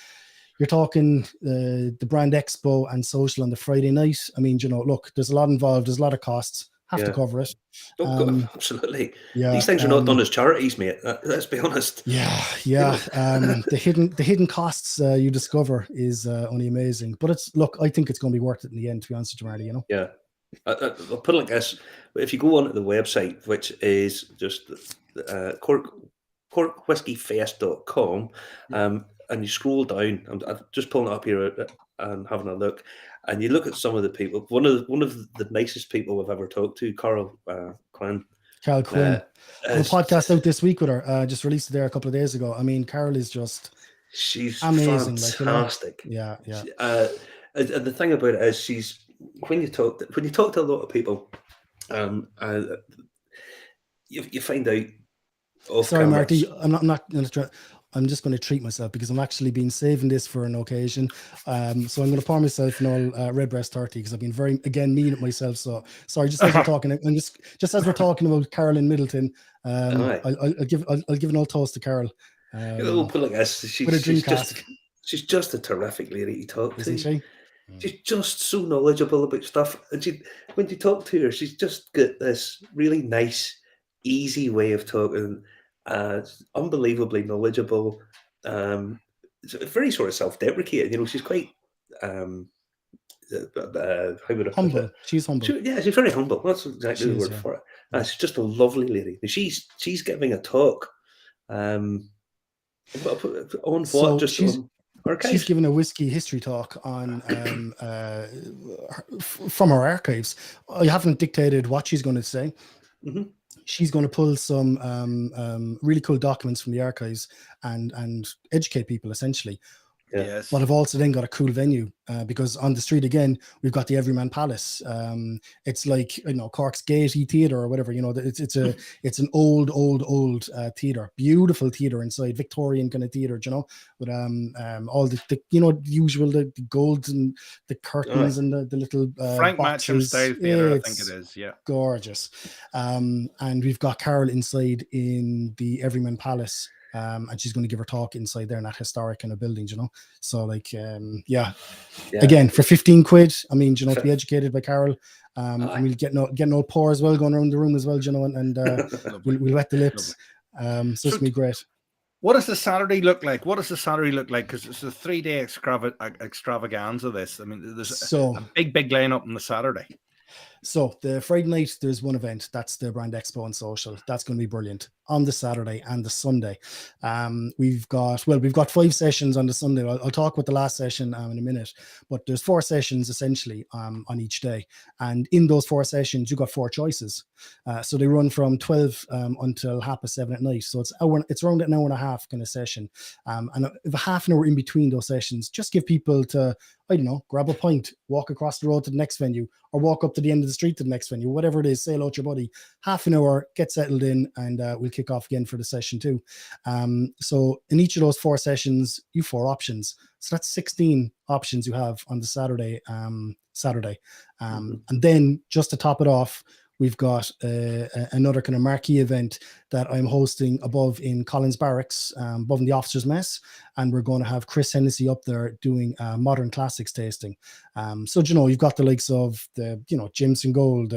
C: You're talking the brand expo and social on the Friday night. I mean, you know, look, there's a lot involved. There's a lot of costs. Have to cover it.
B: Absolutely.
C: Yeah,
B: these things are not done as charities, mate. Let's be honest.
C: Yeah. The hidden costs you discover is only amazing. But it's, look, I think it's going to be worth it in the end, to be honest with you, Marty, you know.
B: Yeah. I'll put it like this: if you go onto the website, which is just corkwhiskeyfest.com, and you scroll down, I'm just pulling it up here and having a look, and you look at some of the people. One of the nicest people we've ever talked to, Carol Quinn.
C: Carol Quinn. I have a podcast out this week with her. Just released it there a couple of days ago. I mean, Carol is just
B: she's
C: amazing,
B: fantastic.
C: Like, you know? Yeah.
B: And the thing about it is, she's when you talk to a lot of people, you find out.
C: Sorry, Marty, I'm just going to treat myself because I'm actually been saving this for an occasion. So I'm going to pour myself an old Redbreast 30 because I've been very, again, mean at myself. So sorry, just as we're talking, and just as we're talking about Carolyn Middleton, I'll give an old toast to Carol.
B: We'll put it like this: she's just a terrific lady to talk to.
C: Isn't she?
B: She's just so knowledgeable about stuff, and when you talk to her, she's just got this really nice, easy way of talking. Unbelievably knowledgeable. It's very sort of self-deprecating. You know, she's quite how would I
C: humble. She's humble.
B: She's very humble. That's exactly the word for it. She's just a lovely lady. She's giving a talk. On what?
C: She's giving a whiskey history talk on from her archives. I haven't dictated what she's going to say. She's going to pull some really cool documents from the archives and educate people, essentially.
A: Yes.
C: But I've also then got a cool venue because on the street again we've got the Everyman Palace. It's like, you know, Cork's Gaiety Theatre or whatever. You know, it's an old theatre, beautiful theatre inside, Victorian kind of theatre. You know, with all the you know, usual the gold and the curtains and the little
A: Frank Matcham
C: boxes.
A: style theatre, I think it is. Yeah,
C: gorgeous. And we've got Carol inside in the Everyman Palace. And she's going to give her talk inside there in that historic kind of buildings, you know. So like, again, for 15 quid, I mean, you know, to be educated by Carol, and we'll get an old pour as well going around the room as well, you know, and we'll wet the lips. So it's going to be great.
A: What does the Saturday look like? Because it's a 3-day extravaganza. This, I mean, there's a big lineup on the Saturday.
C: So the Friday night, there's one event. That's the Brand Expo and Social. That's going to be brilliant on the Saturday and the Sunday. We've got 5 sessions on the Sunday. I'll talk about the last session in a minute, but there's 4 sessions essentially on each day. And in those 4 sessions, you've got 4 choices. So they run from 12 until 7:30 at night. So it's around an hour and a half kind of session. And if a half an hour in between those sessions, just give people to, I don't know, grab a pint, walk across the road to the next venue, or walk up to the end of the street to the next venue, whatever it is, say hello to your buddy. Half an hour, get settled in, and we'll kick off again for the session 2. So in each of those 4 sessions, you 4 options. So that's 16 options you have on the Saturday. And then just to top it off, we've got another kind of marquee event that I'm hosting above in Collins Barracks, above in the officers' mess, and we're going to have Chris Hennessy up there doing modern classics tasting. So you know, you've got the likes of the, you know, Jameson Gold,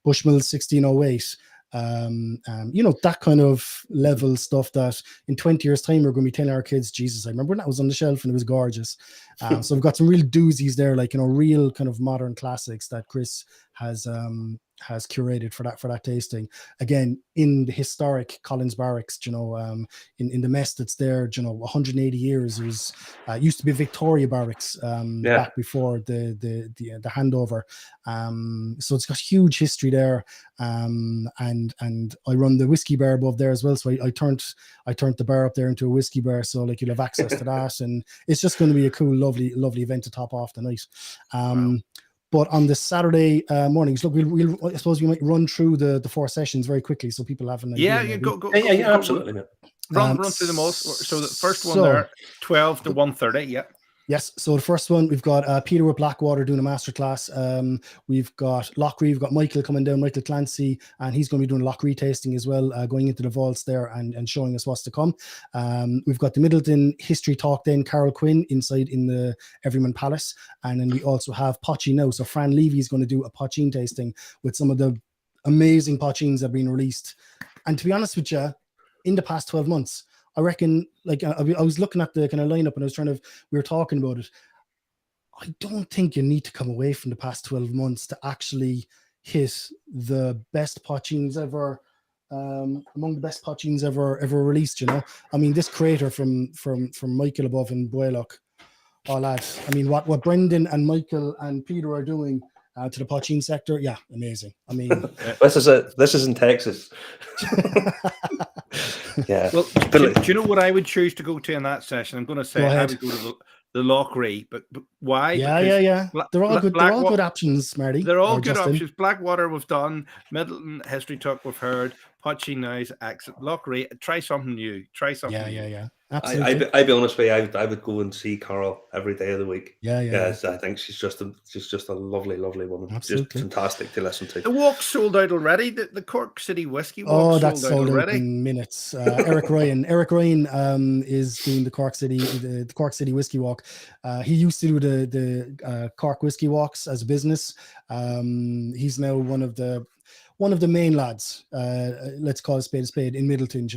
C: Bushmill 1608. You know, that kind of level stuff that in 20 years time we're going to be telling our kids, Jesus, I remember when that was on the shelf and it was gorgeous. So we've got some real doozies there, like, you know, real kind of modern classics that Chris has has curated for that tasting. Again, in the historic Collins Barracks, in the mess that's there, 180 years. It was used to be Victoria Barracks back before the handover. So it's got huge history there. And I run the whiskey bar above there as well. So I turned the bar up there into a whiskey bar. So like you'll have access to that, and it's just going to be a cool, lovely event to top off the night. Wow. But on the Saturday mornings, look, I suppose we might run through the 4 sessions very quickly so people have an idea.
B: Go, absolutely.
A: Run through them all. So the first one there, 12 to 1:30. Yeah.
C: Yes. So the first one, we've got Peter with Blackwater doing a masterclass. We've got Laurie, we've got Michael coming down, Michael Clancy, and he's going to be doing a Laurie tasting as well, going into the vaults there and showing us what's to come. We've got the Middleton History Talk then, Carol Quinn inside in the Everyman Palace. And then we also have Pochine now. So Fran Levy is going to do a Pochine tasting with some of the amazing Pochines that have been released. And to be honest with you, in the past 12 months, I reckon, like I was looking at the kind of lineup and we were talking about it. I don't think you need to come away from the past 12 months to actually hit the best Pochines ever, among the best Pochines ever released. I mean, this creator from Michael above in Boylock, oh lads, I mean, what Brendan and Michael and Peter are doing to the Pochine sector, yeah, amazing. I mean,
B: this is in Texas. Yeah.
A: Well, do you know what I would choose to go to in that session? I'm going to say I would go to the Laurie, but why?
C: Yeah. They're all good. They're all good options, Marty.
A: They're all good options. Blackwater we've done, Middleton History Talk we've heard, Pochine now's exit. Laurie, try something new. Try something.
C: Yeah. Absolutely.
B: I'd be honest with you. I would go and see Carol every day of the week.
C: Yeah.
B: I think she's just a lovely woman.
C: Absolutely.
B: Just fantastic to listen to.
A: The walk sold out already. The Cork City Whiskey Walk
C: that's sold out
A: already
C: in minutes. Eric Ryan is doing the Cork City Whiskey Walk. He used to do the Cork Whiskey Walks as a business. He's now one of the main lads, let's call it a spade in Middleton,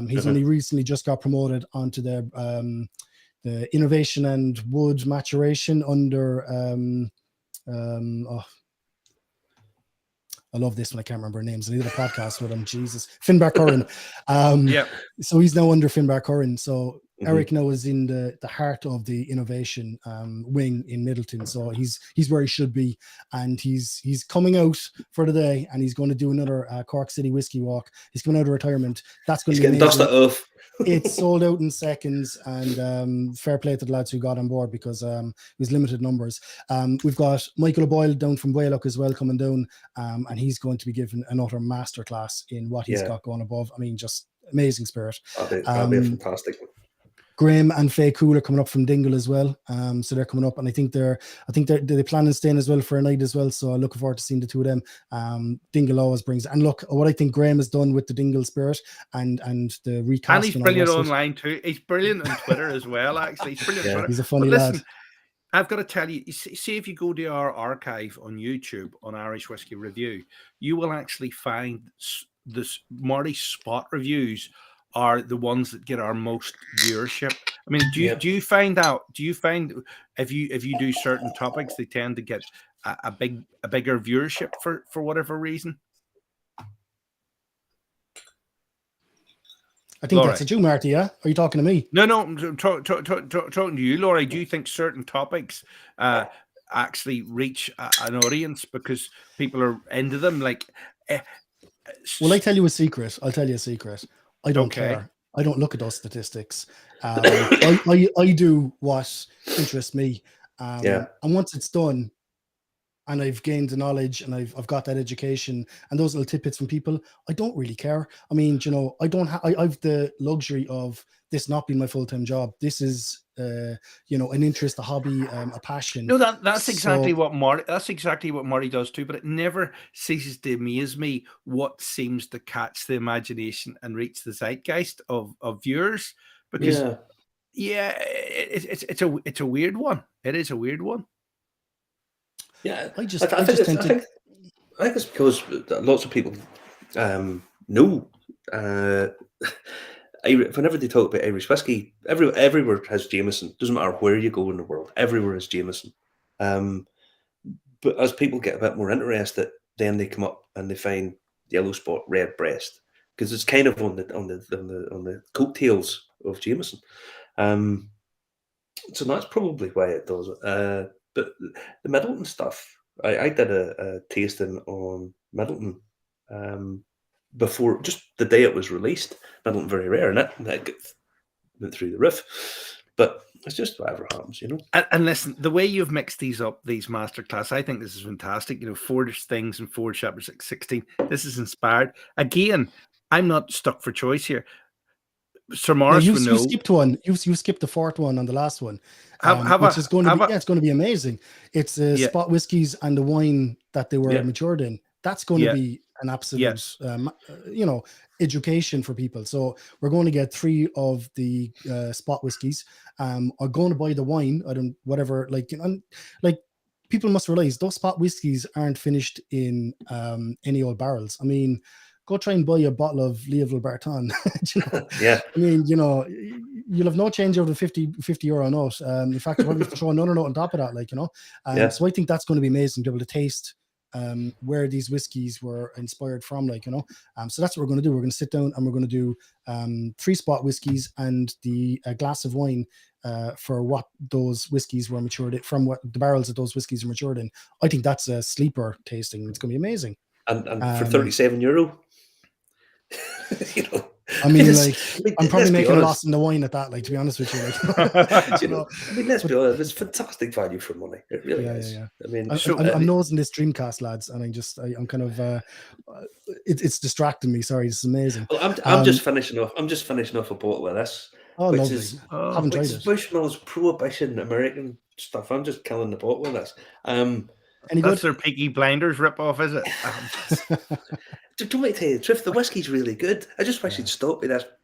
C: he's only recently just got promoted onto the innovation and wood maturation under I love this when I can't remember names. I did a podcast with him. Jesus, Finbar Curran. So he's now under Finbar Curran. So Eric now is in the heart of the innovation wing in Middleton. So he's where he should be, and he's coming out for the day, and he's going to do another Cork City Whiskey Walk. He's coming out of retirement. That's going to be
B: getting dusted off.
C: It's sold out in seconds, and fair play to the lads who got on board because it was limited numbers. We've got Michael O'Boyle down from Boylock as well coming down, and he's going to be given another masterclass in what he's got going above. I mean, just amazing spirit.
B: That'll be fantastic.
C: Graham and Faye Cool are coming up from Dingle as well, so they're coming up, and I think they're planning on staying as well for a night as well. So I'm looking forward to seeing the two of them. Dingle always brings, and look what I think Graham has done with the Dingle spirit and the recast.
A: And he's brilliant online too. He's brilliant on Twitter as well. Actually, he's brilliant. On Twitter.
C: He's a funny lad.
A: I've got to tell you, see if you go to our archive on YouTube on Irish Whiskey Review, you will actually find this Marty spot reviews are the ones that get our most viewership. I mean, do you find if you do certain topics, they tend to get a bigger viewership for whatever reason?
C: I think Laurie. That's a you, Marty. Yeah, are you talking to me?
A: No, I'm talking to you, Laurie. Do you think certain topics actually reach an audience because people are into them? Like,
C: well, I'll tell you a secret. I don't care. I don't look at those statistics. I do what interests me. And once it's done, and I've gained the knowledge and I've got that education and those little tidbits from people, I don't really care. I mean, I've the luxury of this not being my full-time job. This is an interest, a hobby, a passion.
A: No, that's exactly what Marty does too, but it never ceases to amaze me what seems to catch the imagination and reach the zeitgeist of viewers, because it's a weird one. It is a weird one.
B: Yeah, I think it's because lots of people know. Whenever they talk about Irish whiskey, everywhere has Jameson. Doesn't matter where you go in the world, everywhere is Jameson. But as people get a bit more interested, then they come up and they find yellow spot, red breast, because it's kind of on the coattails of Jameson. So that's probably why it does it. But the Middleton stuff, I did a tasting on Middleton before, just the day it was released. Middleton very rare, and it went through the roof. But it's just whatever happens, you know.
A: And listen, the way you've mixed these up, these masterclass, I think this is fantastic. You know, 4 things and 4 chapters, 16. This is inspired. Again, I'm not stuck for choice here. Sir Morris,
C: you skipped one. You skipped the 4th one on the last one, which is going to be it's going to be amazing. It's spot whiskies and the wine that they were matured in. That's going to be an absolute, education for people. So we're going to get 3 of the spot whiskies. I'm going to buy the wine. People must realize those spot whiskies aren't finished in any old barrels. I mean, go try and buy a bottle of Leoville Barton.
B: Yeah.
C: I mean, you'll have no change over the 50 euro note. In fact, you'll probably have to throw another note on top of that, So I think that's going to be amazing to be able to taste where these whiskies were inspired from, So that's what we're going to do. We're going to sit down and we're going to do 3 spot whiskies and a glass of wine for what those whiskies were matured from, what the barrels that those whiskies are matured in. I think that's a sleeper tasting. It's going to be amazing.
B: And for €37,
C: I mean, I'm probably making a loss in the wine at that, to be honest with you.
B: I mean, let's be honest, it's fantastic value for money. It really is.
C: Yeah.
B: I mean,
C: I'm nosing this Dreamcast, lads, and I'm kind of it's distracting me. Sorry, this is amazing.
B: Well, I'm just finishing off. I'm just finishing off a bottle of this.
C: Oh,
B: which
C: lovely.
B: is
C: haven't tried it.
B: Bushmills Prohibition American stuff. I'm just killing the bottle of this.
A: That's their Peaky Blinders rip-off, is it?
B: Don't I tell you the truth? The whiskey's really good. I just wish he'd stop with that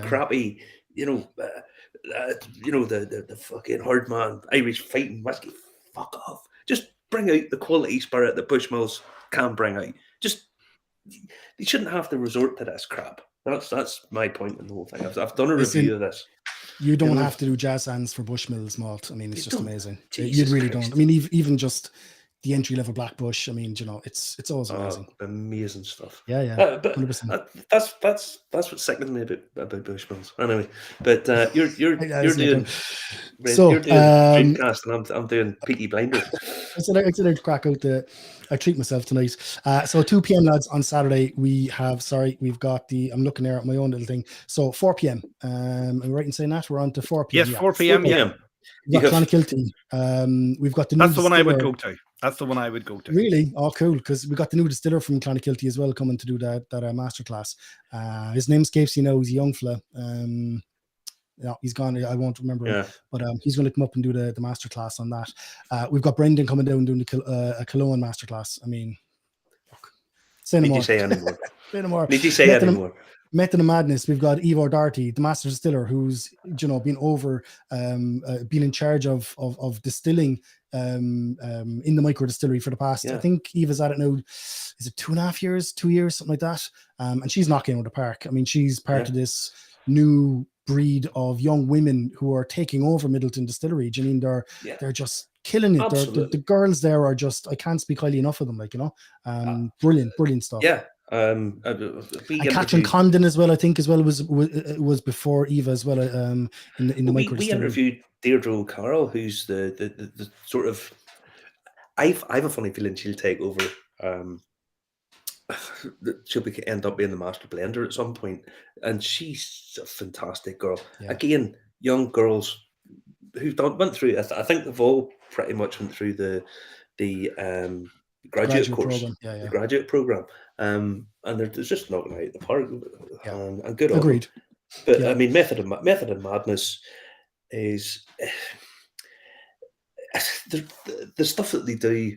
B: crappy, the fucking hard man Irish fighting whiskey. Fuck off. Just bring out the quality spirit that Bushmills can bring out. Just, you shouldn't have to resort to this crap. That's my point in the whole thing. I've done a review of this.
C: You don't have to do jazz hands for Bushmills malt. I mean, it's just amazing.
B: Jesus
C: you really
B: Christ.
C: don't. I mean, even just the entry level Black Bush. I mean, it's always amazing.
B: Amazing stuff.
C: Yeah.
B: But 100%. That's what sickens me about Bushmills. Anyway, but you're doing Dreamcast and I'm doing Peaky Blinders.
C: I said I'd crack out I treat myself tonight. So 2 p.m. lads on Saturday. We've got I'm looking there at my own little thing. So 4 p.m. Am I right in saying that we're on to 4 p.m.
A: Yes, 4 p.m. Yeah.
C: We've got Clonakilty. We've got the.
A: That's the one I would go to. That's the one I would go to.
C: Really? Oh, cool. Because we got the new distiller from Clonakilty as well coming to do that masterclass. His name escapes, he's a young fella. He's gone. I won't remember him, but he's going to come up and do the masterclass on that. We've got Brendan coming down doing a Cologne masterclass. I mean, say no more.
B: Say anymore.
C: Say no more.
B: Did you say anymore?
C: Method of Madness. We've got Ivo Darty, the master distiller, who's been in charge of distilling in the micro distillery for the past. I think Eva's at it now. Is it 2.5 years, 2 years, something like that? And she's knocking out of the park. I mean, she's part of this new breed of young women who are taking over Middleton Distillery. I mean, they're just killing it. The girls there are just, I can't speak highly enough of them. Brilliant stuff.
B: Yeah.
C: And Catherine Condon as well, I think was before Eva as well. In the micro distillery.
B: We interviewed Deirdre O'Carroll, who's the sort of. I've a funny feeling she'll take over. She'll end up being the master blender at some point, and she's a fantastic girl. Yeah. Again, young girls who've went through. I think they've all pretty much went through the graduate course, the graduate program, and they're just knocking out the park, and good.
C: Agreed.
B: But I mean, Method of Madness is the stuff that they do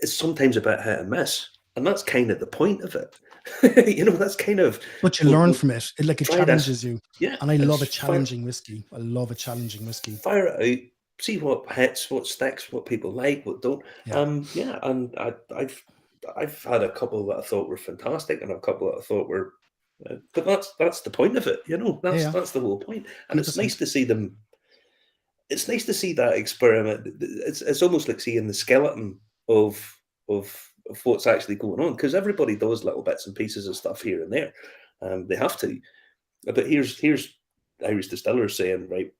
B: is sometimes a bit hit and miss, and that's kind of the point of it. That's kind of.
C: But you learn from it. It challenges you. Yeah, and I love a challenging whiskey. I love a challenging whiskey.
B: Fire it out. See what hits, what sticks, what people like, what don't. And I've had a couple that I thought were fantastic, and a couple that I thought were. But that's the point of it, That's the whole point, and 100%. It's nice to see them. It's nice to see that experiment. It's almost like seeing the skeleton of what's actually going on, because everybody does little bits and pieces of stuff here and there. They have to. But here's Irish distillers saying, right,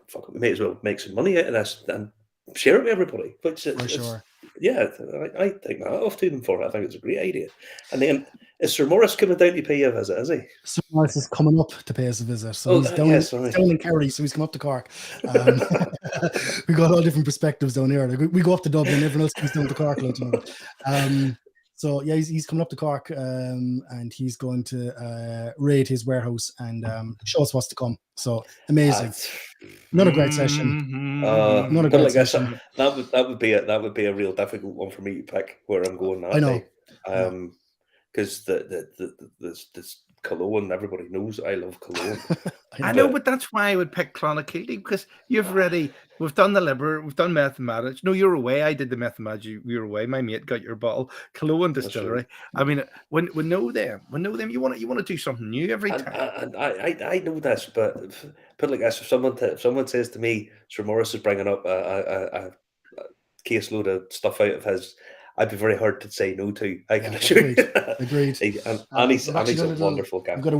B: fuck it, we may as well make some money out of this and share it with everybody. Which
C: For sure.
B: Yeah, I take my hat off to them for it. I think it's a great idea. And then is Sir Morris coming down to pay a visit, is he?
C: Sir Morris is coming up to pay us a visit. So he's down in Kerry, so he's come up to Cork. We got all different perspectives down here. Like, we go up to Dublin, everyone else comes down to Cork. So yeah, he's coming up to Cork, and he's going to raid his warehouse and show us what's to come. So amazing! Another great session.
B: Another great session. That would be a real difficult one for me to pick where I'm going that day. Because this Cologne, everybody knows I love Cologne.
A: I know, but that's why I would pick Clonakilty, because we've done the liver, we've done mathematics. No, you're away. I did the mathematics. You were away. My mate got your bottle. Cologne Distillery. I mean, we know them. You want to do something new every time.
B: I know this, but put it like this: if someone says to me, Sir Morris is bringing up a caseload of stuff out of his, I'd be very hard to say no to. I can assure you.
C: Agreed.
B: And he's a wonderful guy.
C: We've got a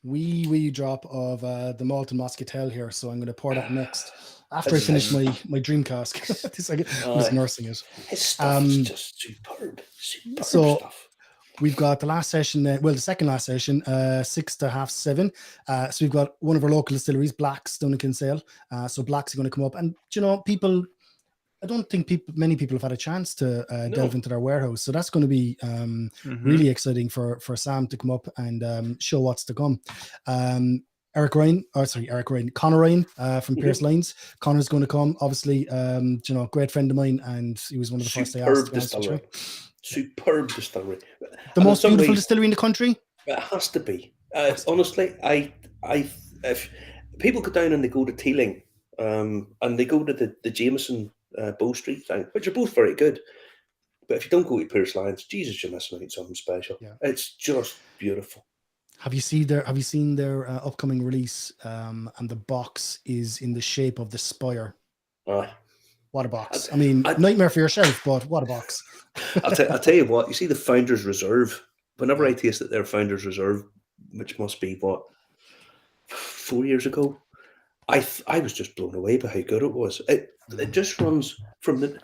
C: wee drop of the Malton Moscatel here, so I'm going to pour that next after I finish my dream cask. I was nursing it.
B: His stuff is just superb
C: stuff. We've got the last session, the second last session, 6 to 7:30. So we've got one of our local distilleries, Black's, down in Kinsale. So Black's are going to come up, and people. I don't think many people have had a chance to delve into their warehouse. So that's going to be really exciting for Sam to come up and show what's to come. Conor Ryan from Pierce Lines. Conor's going to come, obviously, great friend of mine, and he was one of the first I asked.
B: Superb distillery.
C: The most beautiful distillery in the country?
B: It has to be. Honestly, if people go down and they go to Teeling, and they go to the Jameson Bow Street thing, which are both very good, but if you don't go to Pierce Lines, Jesus, you're missing out on something special. Yeah. It's just beautiful.
C: Have you seen their upcoming release? And the box is in the shape of the spire. What a box! Nightmare for your shelf, but what a box!
B: I'll tell you what. You see the Founders Reserve. Whenever I tasted their Founders Reserve, which must be 4 years ago, I was just blown away by how good it was. It just runs through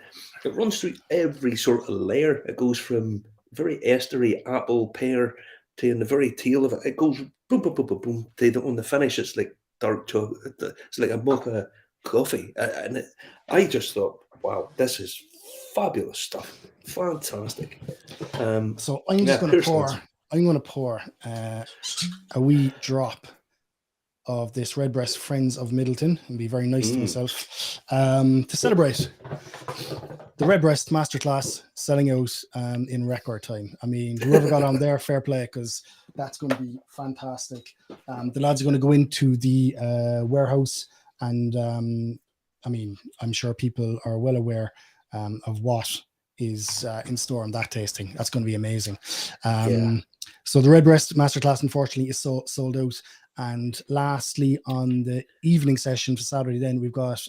B: every sort of layer. It goes from very estery apple, pear, to in the very tail of it. It goes boom, boom, boom, boom, boom. On the finish, it's like dark chocolate. It's like a mocha coffee. And I just thought, wow, this is fabulous stuff. Fantastic.
C: So I'm just going to pour a wee drop of this Redbreast Friends of Middleton and be very nice to myself to celebrate the Redbreast Masterclass selling out in record time. Whoever got on there, fair play, because that's going to be fantastic. The lads are going to go into the warehouse, and I'm sure people are well aware of what is in store on that tasting. That's going to be amazing. So the Redbreast Masterclass, unfortunately, is sold out. And lastly, on the evening session for Saturday, then we've got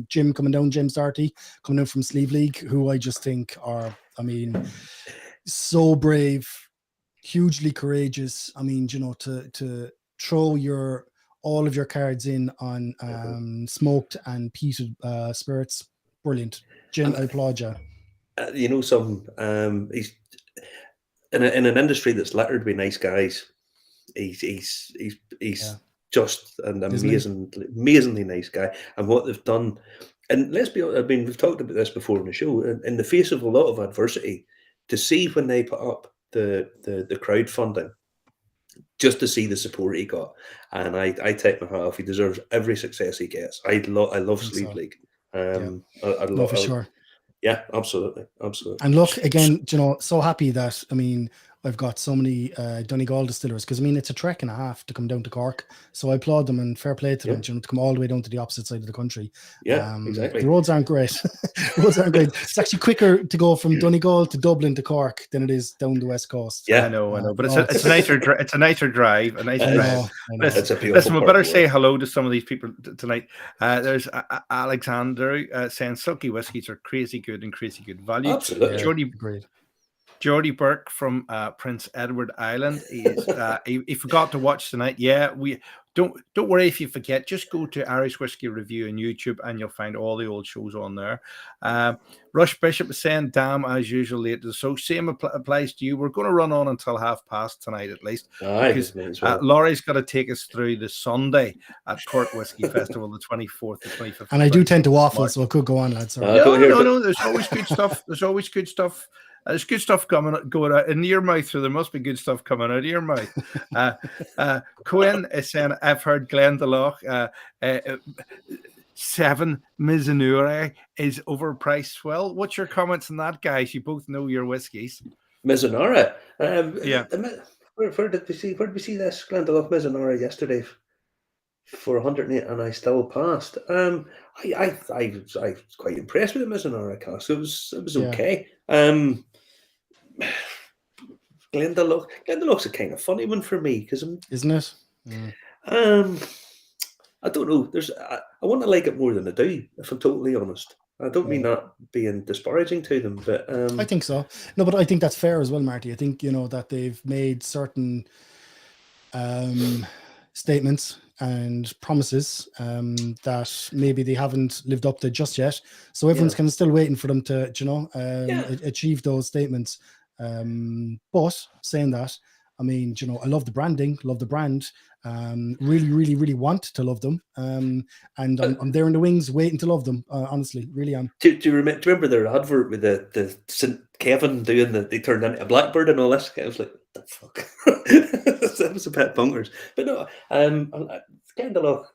C: Jim coming down, James Doherty coming down from Sleeve League, who I just think are, so brave, hugely courageous. To throw all of your cards in on smoked and peated spirits, brilliant. Jim, I applaud you.
B: He's in an industry that's littered with nice guys. He's just an amazingly nice guy, and what they've done. And let's be honest, we've talked about this before in the show. In the face of a lot of adversity, to see when they put up the crowdfunding, just to see the support he got, and I take my hat off. He deserves every success he gets. I love Sleeve League.
C: For sure.
B: Yeah, absolutely.
C: And look, again, so happy that, I've got so many Donegal distillers, because I mean it's a trek and a half to come down to Cork, so I applaud them and fair play to them, you know, to come all the way down to the opposite side of the country.
B: Exactly.
C: The roads aren't great. Roads aren't great. It's actually quicker to go from Donegal to Dublin to Cork than it is down the west coast.
A: I know, but it's a nicer drive. A nicer drive.
B: That's a beautiful.
A: Listen, we better say hello to some of these people tonight. There's Alexander saying silky whiskies are crazy good and crazy good value.
B: Absolutely.
A: Geordie Burke from Prince Edward Island. He forgot to watch tonight. Yeah, we don't worry if you forget. Just go to Irish Whiskey Review on YouTube and you'll find all the old shows on there. Rush Bishop is saying, damn, as usual, late. So same applies to you. We're going to run on until past tonight at least. Because Laurie's got to take us through the Sunday at Cork Whiskey Festival, the 24th to 25th.
C: And I do tend to waffle, so it could go on, lads.
A: No. There's always good stuff. There's always good stuff. There's good stuff going out in your mouth, so there must be good stuff coming out of your mouth. Quinn is saying, I've heard Glendalough 7 Mizunure is overpriced. Well, what's your comments on that, guys? You both know your whiskies.
B: Mizunure. Where did we see this Glendalough Mizunure yesterday for 108, and I still passed. I was quite impressed with the Mizunure cask. It was okay. Glendalough's a kind of funny one for me because
C: isn't it?
B: I don't know. I want to like it more than I do, if I'm totally honest. I don't mean that being disparaging to them, but
C: I think so. No, but I think that's fair as well, Marty. I think that they've made certain statements and promises that maybe they haven't lived up to just yet. So everyone's kind of still waiting for them to, achieve those statements. But saying that, I mean, I love the branding, love the brand. Really, really, really want to love them. And I'm there in the wings waiting to love them. Honestly, really am.
B: Do you remember their advert with the St. Kevin doing they turned into a blackbird and all this? I was like, what the fuck? That was a bit bunkers. But no, Glendalough,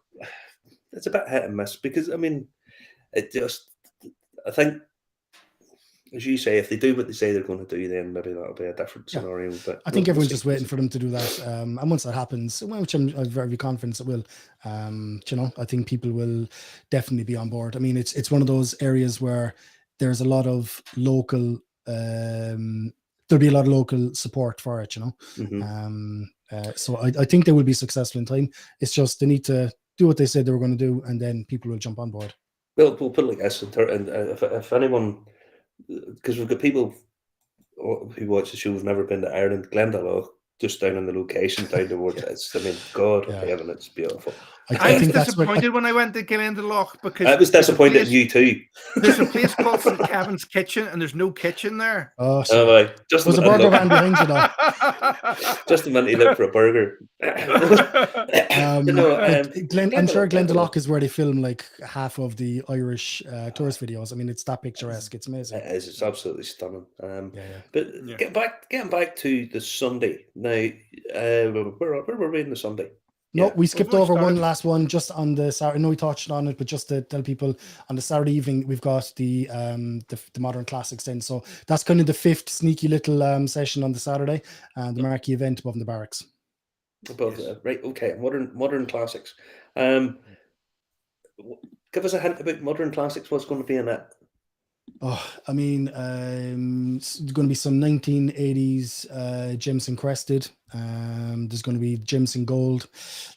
B: it's a bit hit and miss because, I mean, I think, as you say, if they do what they say they're going to do, then maybe that'll be a different scenario. But
C: I think everyone's just waiting for them to do that. And once that happens, which I'm very confident it will, I think people will definitely be on board. I mean, it's one of those areas where there's a lot of local, there'll be a lot of local support for it, So I think they will be successful in time. It's just they need to do what they said they were going to do, and then people will jump on board.
B: Well, we'll put it like this, and if anyone, because we've got people who watch the show who've never been to Ireland, Glendalough, just down on the location down towards it. I mean, God of heaven, it's beautiful.
A: I was disappointed when I went to Glendalough because
B: I was disappointed in you too.
A: There's a place called St. Kevin's Kitchen, and there's no kitchen there.
C: Oh,
B: just
C: there's a burger van behind you, though.
B: Just a minute, he looked for a burger.
C: I'm sure Glendalough is where they film like half of the Irish tourist videos. I mean, it's that picturesque. It's amazing.
B: It is. It's absolutely stunning. But getting back to the Sunday now. Where were we in the Sunday?
C: No, we skipped over one last one just on the Saturday. I know we touched on it, but just to tell people, on the Saturday evening we've got the Modern Classics then. So that's kind of the fifth sneaky little session on the Saturday, and the marquee event above the barracks.
B: Right, okay. Modern Classics. Give us a hint about Modern Classics. What's going to be in it?
C: Oh, I mean, it's going to be some 1980s Jameson Crested. There's going to be Jameson Gold.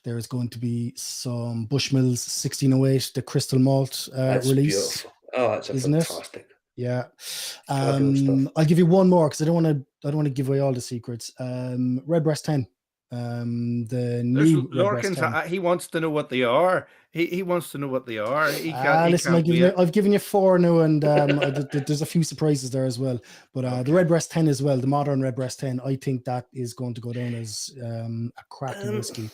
C: There's going to be some Bushmills 1608, the Crystal Malt release.
B: Beautiful. Oh, that's fantastic.
C: Yeah. I'll give you one more because I don't want to give away all the secrets. Redbreast 10. The new
A: Lorcan, he wants to know what they are. He wants to know what they are.
C: Listen, I've given you 4 now, and there's a few surprises there as well. But the Redbreast 10 as well, the modern Redbreast 10, I think that is going to go down as a cracking whiskey.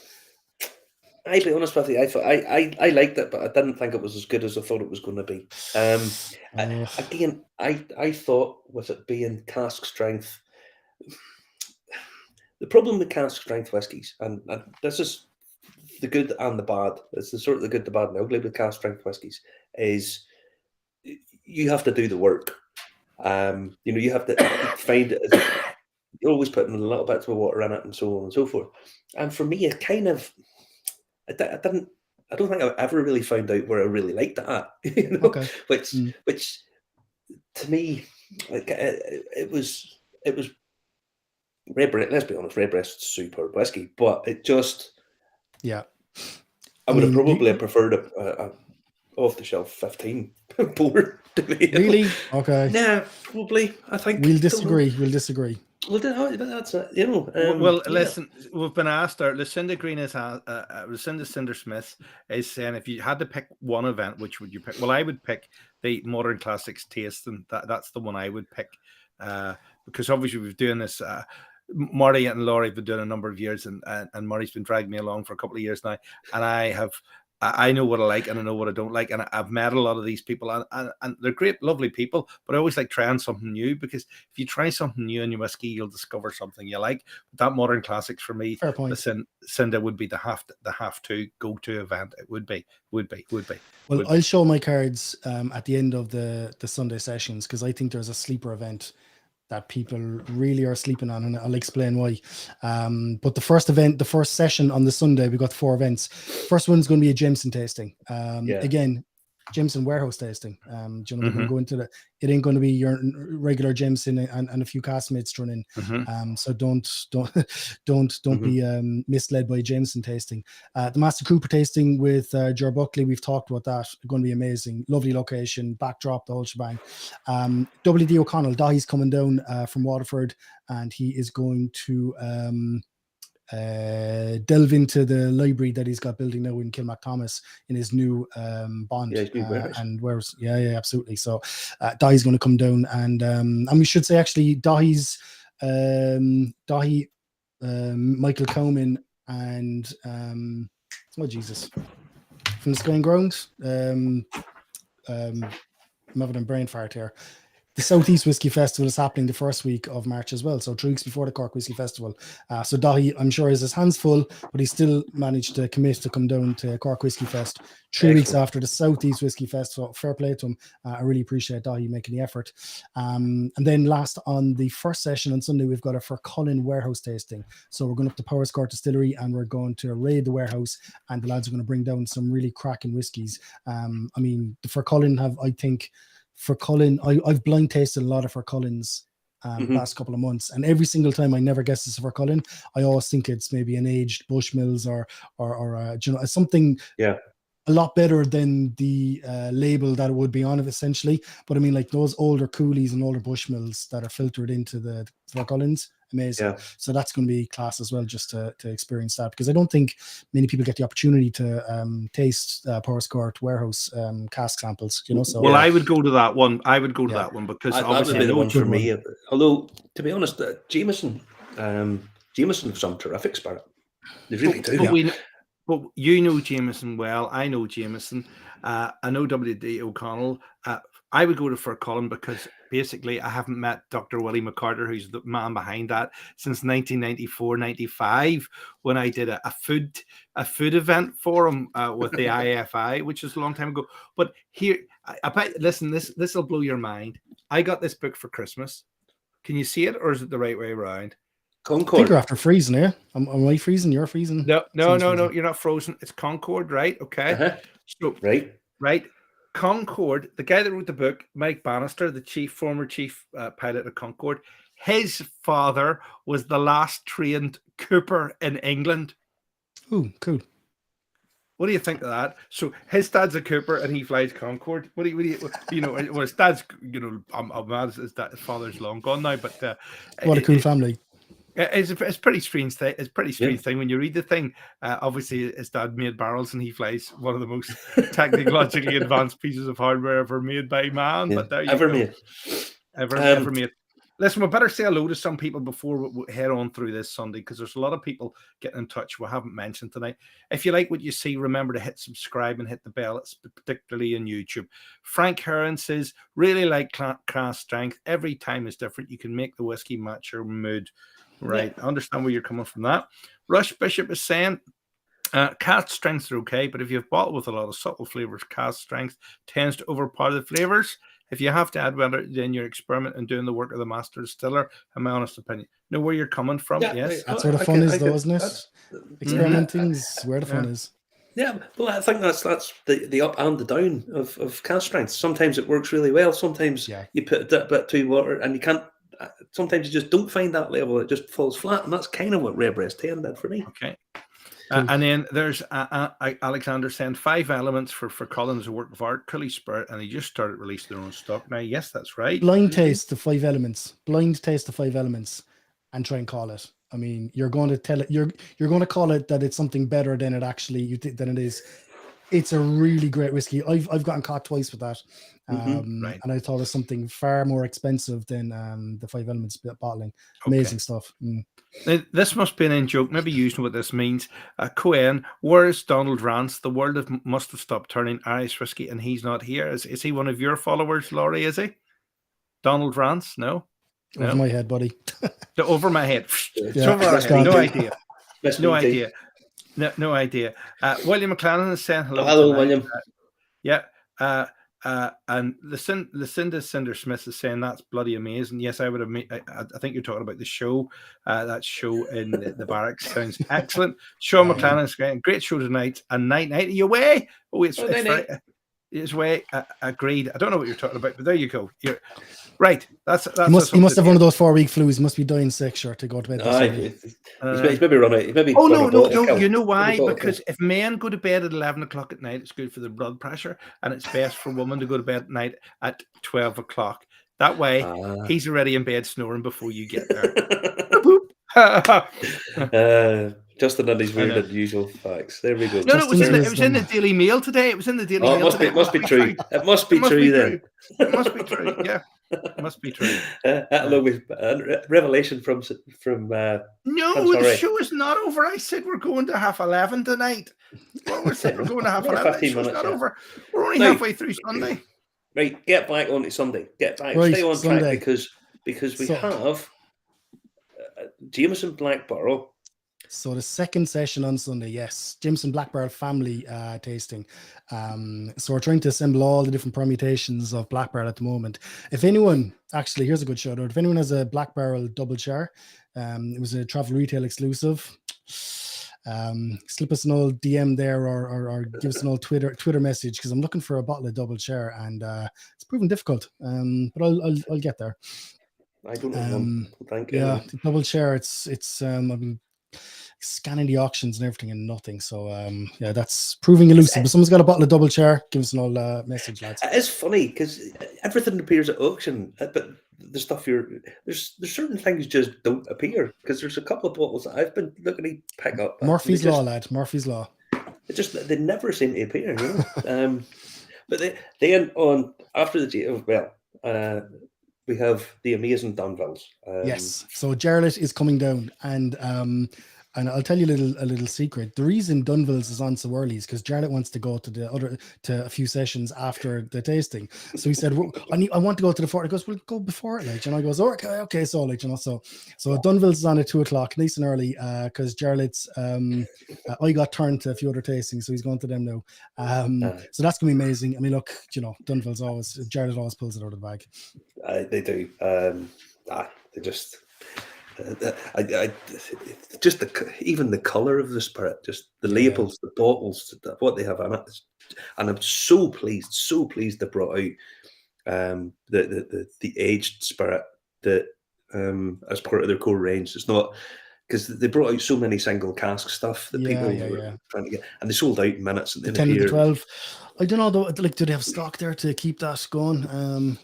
B: I'll be honest with you, I liked it, but I didn't think it was as good as I thought it was going to be. Again, I thought with it being cask strength. The problem with cask strength whiskies, and this is the good and the bad, it's the sort of the good, the bad, and the ugly with cask strength whiskies, is you have to do the work. You have to find it. you're always putting a little bit of water in it and so on and so forth. And for me, it kind of, I don't think I've ever really found out where I really liked it at,
C: Okay.
B: which to me, like it was Redbreast. Let's be honest, Redbreast's superb whiskey, but it just, I would have probably preferred a off the shelf 15 pour to me.
C: Really? Okay.
B: Yeah, probably. I think
C: we'll disagree.
B: Well, that's it.
A: Listen, we've been asked. Lucinda Green is Lucinda Cinder Smith is saying, if you had to pick one event, which would you pick? Well, I would pick the Modern Classics tasting. That's the one I would pick, because obviously we've been doing this. Marty and Laurie have been doing a number of years, and Marty's been dragging me along for a couple of years now, and I know what I like and I know what I don't like, and I've met a lot of these people, and they're great, lovely people, but I always like trying something new, because if you try something new in your whiskey, you'll discover something you like. But that Modern Classics for me, the Cinda would be the have to go to event. It would be.
C: Well, I'll show my cards at the end of the Sunday sessions, because I think there's a sleeper event that people really are sleeping on, and I'll explain why. But the first session on the Sunday, we got 4 events. First one's going to be a Jameson tasting. Again, Jameson warehouse tasting. We're going to go into that. It ain't going to be your regular Jameson and a few castmates thrown in. So don't be misled by Jameson tasting. The Master Cooper tasting with Ger Buckley, we've talked about that. Going to be amazing. Lovely location, backdrop, the whole shebang. W.D. O'Connell, Dahi's coming down from Waterford, and he is going to delve into the library that he's got building now in Kilmacthomas in his new bond, and where's absolutely. So Dahi's going to come down, and we should say actually Dahi's Michael Coman and from the Sky and Ground. I'm having a brain fart here. The Southeast Whisky Festival is happening the first week of March as well, so 3 weeks before the Cork Whisky Festival. So Dahi, I'm sure, has his hands full, but he still managed to commit to come down to Cork Whisky Fest 3 weeks after the Southeast Whisky Festival. Fair play to him. I really appreciate Dahi making the effort. And then last, on the first session on Sunday, we've got a Fercullen warehouse tasting. So we're going up to Powers Court Distillery, and we're going to raid the warehouse, and the lads are going to bring down some really cracking whiskies. I mean, the Fercullen have, I think, Fercullen, I've blind tasted a lot of Fercullens last couple of months, and every single time I never guess it's a Fercullen. I always think it's maybe an aged Bushmills or something a lot better than the label that it would be on it, essentially. But I mean, like those older Coolies and older Bushmills that are filtered into the Fercullens, amazing. So that's going to be class as well, just to experience that, because I don't think many people get the opportunity to taste Powers Court warehouse cask samples, So
A: I would go to that one. I would go to that one, because obviously
B: that would be the one for me. Although, to be honest, Jameson have some terrific spirit. They really do.
A: But you know Jameson well. I know Jameson. I know W.D. O'Connell. I would go to Fercullen because basically I haven't met Dr. Willie McCarter, who's the man behind that, since 1994-95, when I did a food event for him with the IFI, which is a long time ago. But here, I bet, listen, this will blow your mind. I got this book for Christmas. Can you see it, or is it the right way around?
B: Concord.
C: I think you're after freezing here. Am I freezing? You're freezing?
A: No, you're not frozen. It's Concord, right? Okay. So, right. Concord, the guy that wrote the book, Mike Bannister, the former chief pilot of Concord, his father was the last trained cooper in England.
C: Ooh, cool.
A: What do you think of that? So his dad's a cooper and he flies Concord. What do you know? Well, his dad's, I'm mad. His father's long gone now, but
C: what a cool family.
A: It's a pretty strange thing. It's a pretty strange thing when you read the thing. Obviously, his dad made barrels, and he flies one of the most technologically advanced pieces of hardware ever made by man. But there you
B: ever
A: go.
B: Made.
A: Ever made. Listen, we better say hello to some people before we head on through this Sunday, because there's a lot of people getting in touch we haven't mentioned tonight. If you like what you see, remember to hit subscribe and hit the bell, particularly in YouTube. Frank Heron says, really like cask strength. Every time is different. You can make the whiskey match your mood. Right. I understand where you're coming from that. Rush Bishop is saying, cask strengths are okay, but if you have bottled with a lot of subtle flavors, cask strength tends to overpower the flavors. if you have to add water, then you're experimenting and doing the work of the master distiller. In my honest opinion, know where you're coming from.
B: Yeah,
A: yes,
C: That's where the fun is, though, isn't it? Experimenting is where the fun is.
B: Yeah, well, I think that's the up and the down of cast strength. Sometimes it works really well. Sometimes you put a bit too water, and you can't. Sometimes you just don't find that level. It just falls flat, and that's kind of what Redbreast 10 did for me.
A: Okay. And then there's Alexander saying 5 elements for Collins, a work of art, Cully Spirit, and he just started releasing their own stock now. Yes, that's right.
C: Blind taste the 5 elements. Blind taste the 5 elements, and try and call it. I mean, you're going to tell it. You're going to call it that it's something better than it actually than it is. It's a really great whiskey. I've gotten caught twice with that, and I thought it was something far more expensive than the 5 elements bottling. Amazing stuff.
A: This must be an in-joke, maybe using what this means. Cohen, where is Donald Rance? The world must have stopped turning Irish whiskey, and he's not here. Is he one of your followers, Laurie? Is he Donald Rance? No.
C: Over my head, buddy.
A: Over my head. Over our head. No idea. No idea. No idea. William McLennan is saying hello.
B: Hello, William.
A: And Lucinda Cinder Smith is saying that's bloody amazing. Yes, I would have. I think you're talking about the show. That show in the barracks sounds excellent. Sean McLennan is saying great show tonight. And night. Are you away? Oh, it's way. Agreed. I don't know what you're talking about, but there you go. You're right. That's
C: he must have one of those 4-week flus. He must be dying sick, sure, to go to bed.
B: He's maybe run out.
A: No. You know why? Because if men go to bed at 11 o'clock at night, it's good for the blood pressure, and it's best for women to go to bed at night at 12 o'clock. That way, he's already in bed snoring before you get there.
B: Justin and his weird unusual facts. There we go.
A: No, it was in the Daily Mail today. It was in the Daily Mail.
B: It must be true. It must be true then.
A: It must be true. Yeah, it must be true.
B: Along with revelation from.
A: No, the show is not over. I said we're going to 11:30 tonight. What we said we're going to 11:30. The show's not over. We're only halfway through Sunday.
B: Right, get back onto Sunday. Get back.
C: Right,
B: stay on
C: Sunday.
B: track because we have Jameson Black Barrel.
C: So the second session on Sunday, yes, Jameson Black Barrel family tasting. So we're trying to assemble all the different permutations of Black Barrel at the moment. If anyone, actually, here's a good shout out. If anyone has a Black Barrel double char, it was a travel retail exclusive. Slip us an old DM there or give us an old Twitter message, because I'm looking for a bottle of double char, and it's proven difficult. But I'll get there.
B: I don't know. Thank you.
C: Yeah, double char. It's I've been scanning the auctions and everything and nothing. So that's proving elusive. But someone's got a bottle of double char. Give us an old message, lads.
B: It's funny because everything appears at auction, but the stuff there's certain things just don't appear, because there's a couple of bottles that I've been looking to pick up.
C: Murphy's Law, lad. Murphy's Law.
B: They never seem to appear, you know. But then on after the we have the amazing Dunvilles.
C: Yes. So Jarlath is coming down, and I'll tell you a little secret. The reason Dunvilles is on so early is because Jarlath wants to go to a few sessions after the tasting. So he said, well, I want to go to the fort. He goes, well, go before it, like, and I goes, okay. So like, you know, so Dunvilles is on at 2:00, nice and early, because Jarlath's I got turned to a few other tastings, so he's going to them now. So that's gonna be amazing. I mean, look, you know, Dunvilles Jarlath always pulls it out of the bag.
B: They do. They just. Just even the color of the spirit, just the labels, the bottles, what they have in it, and I'm so pleased they brought out the aged spirit that as part of their core range. It's not because they brought out so many single cask stuff that people were trying to get, and they sold out in minutes. And
C: the 10 to 12. I don't know though. Like, do they have stock there to keep that going?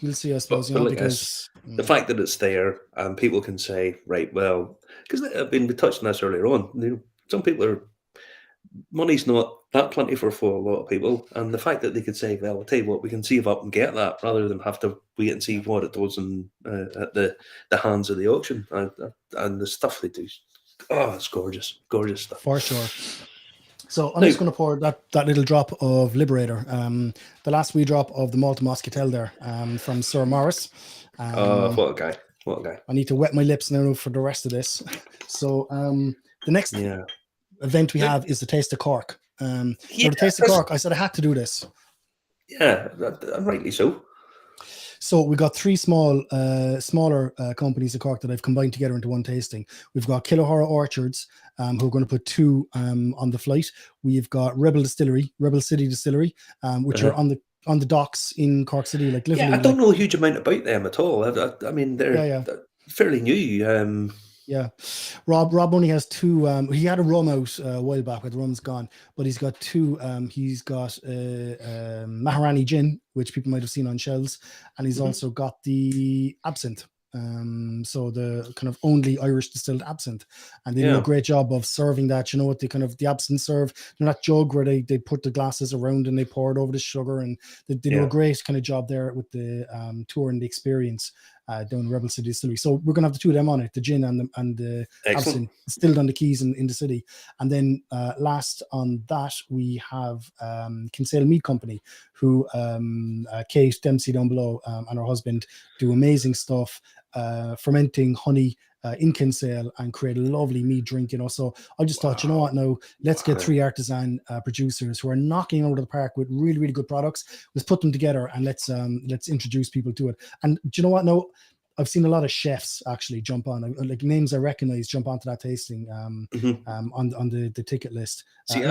C: We'll see, I suppose.
B: But because the fact that it's there and people can say, right, well, because we touched on this earlier on. You know, some people money's not that plentiful for a lot of people, and the fact that they could say, well, I'll tell you what, we can save up and get that, rather than have to wait and see what it does at the hands of the auction, and the stuff they do. Oh, it's gorgeous stuff.
C: For sure. So I'm just going to pour that little drop of Liberator, the last wee drop of the Malta Muscatel there, from Sir Morris.
B: What a guy.
C: I need to wet my lips now for the rest of this. So the next event we have is the Taste of Cork. So the Taste of Cork, I said I had to do this.
B: Yeah, and rightly so.
C: So we got three smaller companies in Cork that I've combined together into one tasting. We've got Killahora Orchards, who are going to put 2 on the flight. We've got Rebel City Distillery, which are on the docks in Cork City. Like literally,
B: I don't know a huge amount about them at all. I mean, they're fairly new.
C: Yeah, Rob only has 2. He had a rum out a while back, but the rum's gone. But he's got 2. He's got Maharani gin, which people might have seen on shelves, and he's also got the absinthe. So the kind of only Irish distilled absinthe, and they do a great job of serving that. You know what, the absinthe serve, that jug where they put the glasses around and they pour it over the sugar, and they do a great kind of job there with the tour and the experience down in Rebel City Distillery. So we're gonna have the 2 of them on it, the gin and the absinthe, distilled on the quays in the city. And then last on that we have Kinsale Mead Company, who Kate Dempsey down below and her husband do amazing stuff, fermenting honey in Kinsale and create a lovely mead drink, So I just thought, you know what, now let's get 3 artisan producers who are knocking out of the park with really, really good products. Let's put them together and let's introduce people to it. And do you know what? Now I've seen a lot of chefs actually jump on, like names I recognize, jump onto that tasting on the ticket list.
B: See,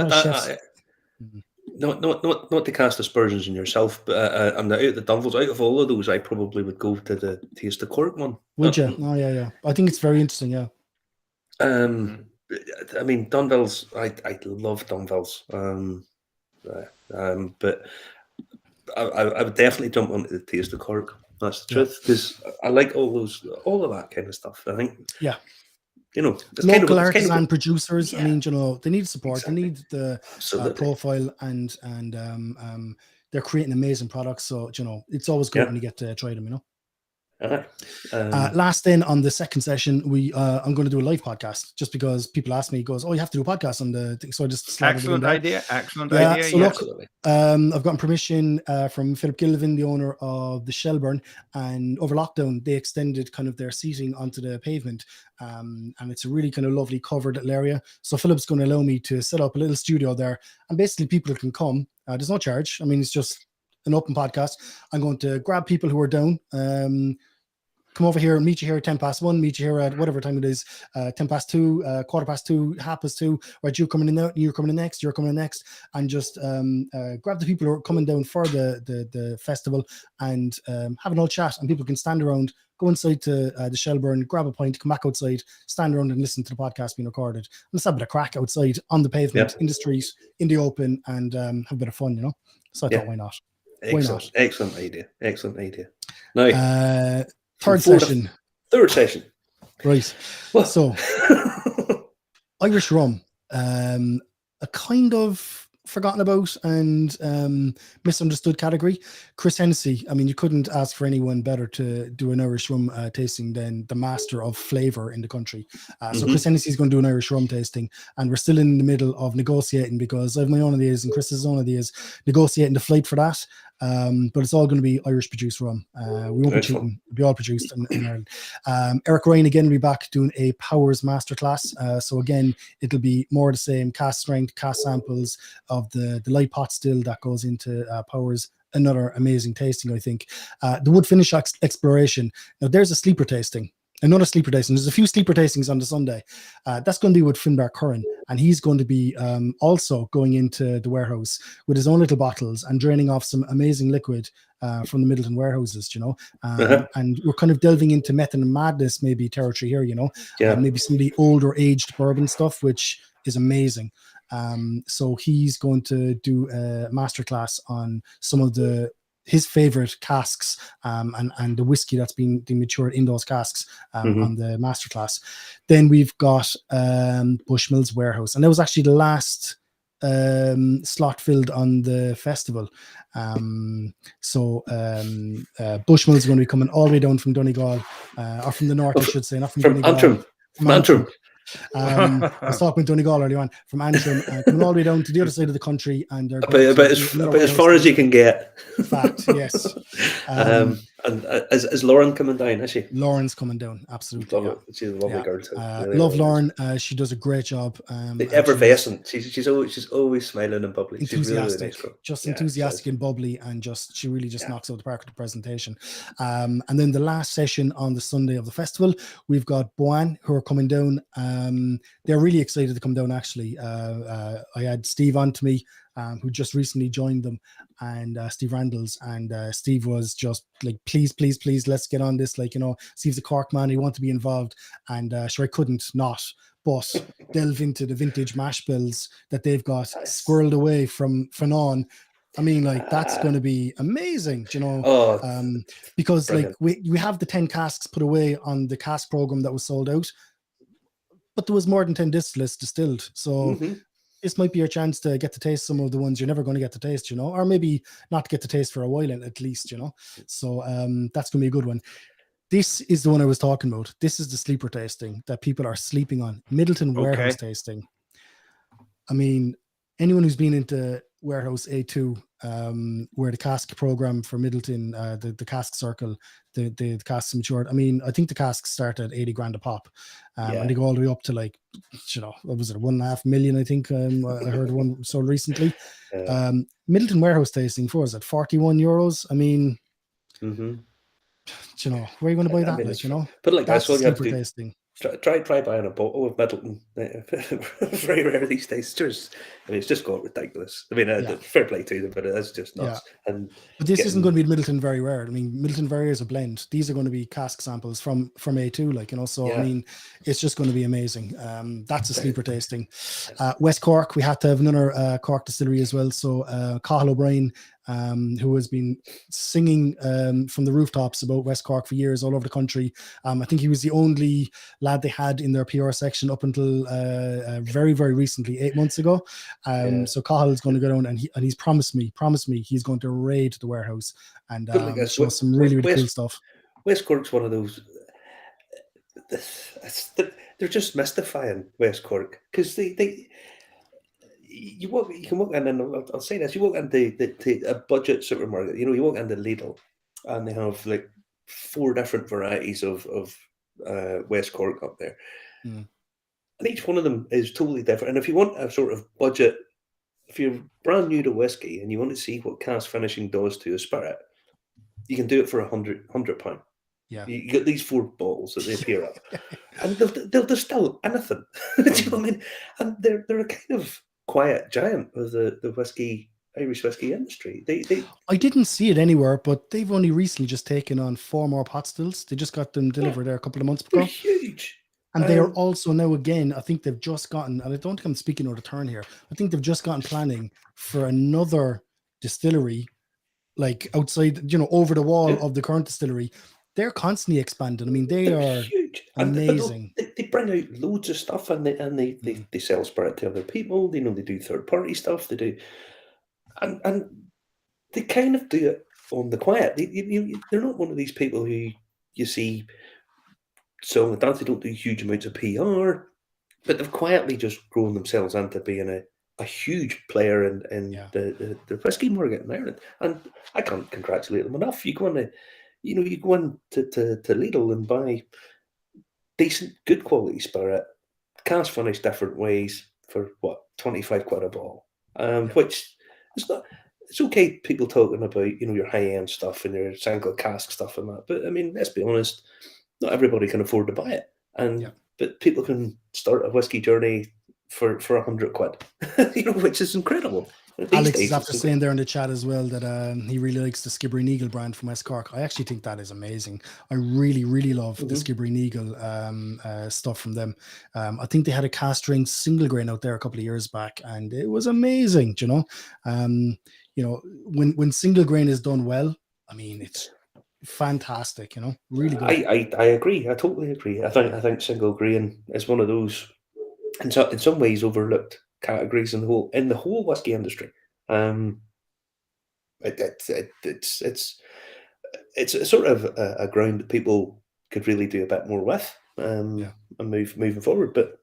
B: not to cast aspersions on yourself, but out of all of those, I probably would go to the Taste of Cork one.
C: Would you? Oh yeah. I think it's very interesting. Yeah.
B: I mean, Dunville's. I love Dunville's. But I would definitely jump onto the Taste of Cork. That's the truth, because I like all of that kind of stuff. I think. Yeah.
C: Local artisan producers. I mean, they need support. Exactly. They need the profile, and they're creating amazing products. So it's always good when you get to try them. Last then on the second session, I'm going to do a live podcast, just because people ask me, you have to do a podcast on the thing. So I just
A: excellent idea. So
C: look, I've gotten permission from Philip Gillivan, the owner of the Shelburne, and over lockdown they extended kind of their seating onto the pavement, and it's a really kind of lovely covered little area. So Philip's going to allow me to set up a little studio there, and basically people can come. There's no charge. I mean, it's just an open podcast. I'm going to grab people who are down, come over here, meet you here at 1:10, meet you here at whatever time it is, 2:10, 2:15, 2:30, right? You're coming in now, you're coming in next, and just grab the people who are coming down for the festival, and have an old chat, and people can stand around, go inside to the Shelburne, grab a pint, come back outside, stand around and listen to the podcast being recorded. And let's have a bit of crack outside on the pavement, in the street, in the open, and have a bit of fun, So I thought, why not?
B: Excellent idea. Now,
C: third session. Right. Well, so Irish rum, a kind of forgotten about and misunderstood category. Chris Hennessy, I mean, you couldn't ask for anyone better to do an Irish rum tasting than the master of flavor in the country. So Chris Hennessy is going to do an Irish rum tasting, and we're still in the middle of negotiating, because I have my own ideas and Chris's own ideas, negotiating the flight for that. But it's all going to be Irish produced rum. We won't be cheating. It'll be all produced in Ireland. Eric Ryan again will be back doing a Powers masterclass. So again, it'll be more the same cast strength, cast samples of the light pot still that goes into Powers. Another amazing tasting, I think. The wood finish exploration. Now there's a sleeper tasting. Another sleeper tasting. There's a few sleeper tastings on the Sunday. That's going to be with Finbar Curran, and he's going to be also going into the warehouse with his own little bottles and draining off some amazing liquid from the Middleton warehouses, and we're kind of delving into method and madness maybe territory here, maybe some of the older aged bourbon stuff, which is amazing. So he's going to do a masterclass on some of his favorite casks and the whiskey that's been matured in those casks on the masterclass. Then we've got Bushmills Warehouse, and that was actually the last slot filled on the festival. So Bushmills is going to be coming all the way down from Donegal, or from the north, I should say, not from Donegal.
B: Antrim. From Antrim.
C: I was talking with Donegal earlier on, from Antrim, coming all the way down to the other side of the country, and they're
B: about as far as you can get.
C: Fact, yes.
B: And is Lauren coming down? Is she?
C: Lauren's coming down, absolutely. Yeah.
B: She's a lovely girl too. Really,
C: love
B: really
C: Lauren. She does a great job.
B: Effervescent. She's always smiling and bubbly.
C: Enthusiastic,
B: she's really, really nice girl.
C: Just enthusiastic and bubbly, and she really knocks out the park with the presentation. And then the last session on the Sunday of the festival, we've got Boan who are coming down. They're really excited to come down. Actually, I had Steve on to me, who just recently joined them, and Steve Randalls, and Steve was just like, please, let's get on this. Like, Steve's a Cork man, he wanted to be involved, and sure, I couldn't not but delve into the vintage mash bills that they've got squirreled away from Fanon. I mean, like, that's going to be amazing, because brilliant. Like we have the 10 casks put away on the cask program that was sold out, but there was more than 10 distillates distilled. So this might be your chance to get to taste some of the ones you're never going to get to taste, or maybe not to get to taste for a while at least, So that's going to be a good one. This is the one I was talking about. This is the sleeper tasting that people are sleeping on. Middleton Warehouse tasting. I mean, anyone who's been into Warehouse A2, where the cask program for Middleton, the cask circle, the casks matured. I mean, I think the casks start at 80 grand a pop, and they go all the way up to, like, what was it, 1.5 million? I think I heard one so recently. Middleton Warehouse tasting, what was it, 41 euros? I mean, where are you going to buy that? I mean,
B: but like,
C: that's
B: what you have to do.
C: Tasting.
B: Try buying a bottle of Middleton. Very rare these days. It's just got ridiculous. I mean, fair play to them, but it's just nuts. Yeah.
C: But this isn't going to be Middleton Very Rare. I mean, Middleton Very Rare is a blend. These are going to be cask samples from A2, So I mean, it's just going to be amazing. That's a sleeper tasting. West Cork, we had to have another Cork distillery as well. So Cathal O'Brien, who has been singing from the rooftops about West Cork for years all over the country. I think he was the only lad they had in their PR section up until very, very recently, 8 months ago. So Cathal is going to go down, and he's promised me he's going to raid the warehouse and show some really cool stuff.
B: West Cork's one of those. They're just mystifying, West Cork, because you can walk in, and I'll say this: you walk into a budget supermarket. You walk into Lidl, and they have like 4 different varieties of West Cork up there, and each one of them is totally different. And if you want a sort of budget, if you're brand new to whiskey and you want to see what cask finishing does to a spirit, you can do it for £100.
C: Yeah,
B: you get these 4 bottles that they appear up, and they'll distill anything. Do you know what I mean? And they're a kind of quiet giant of the Irish whiskey industry.
C: I didn't see it anywhere, but they've only recently just taken on 4 more pot stills. They just got them delivered there a couple of months ago.
B: They're huge.
C: And they are also now, again, I think they've just gotten, and I don't think I'm speaking out of turn here, I think they've just gotten planning for another distillery, like outside, over the wall of the current distillery. They're constantly expanding. I mean, they're
B: huge,
C: amazing.
B: And they bring out loads of stuff, and they sell spirit to other people. They do third party stuff. They do, and they kind of do it on the quiet. They're not one of these people who you see selling the dance. They don't do huge amounts of PR, but they've quietly just grown themselves into being a huge player in the whiskey market in Ireland. And I can't congratulate them enough. You go on you go into Lidl and buy decent, good quality spirit, cask finished different ways for 25 quid a bottle. Which it's not. It's okay, people talking about your high end stuff and your single cask stuff and that, but I mean, let's be honest, not everybody can afford to buy it, but people can start a whiskey journey for 100 quid, which is incredible.
C: Alex is after saying there in the chat as well that he really likes the Skibbereen Eagle brand from West Cork. I actually think that is amazing. I really, really love the Skibbereen Eagle stuff from them. I think they had a cask strength single grain out there a couple of years back, and it was amazing. When single grain is done well, I mean, it's fantastic. Really good.
B: I agree. I totally agree. I think single grain is one of those, in some ways, overlooked categories in the whole whiskey industry. It's sort of a ground that people could really do a bit more with, and moving forward. But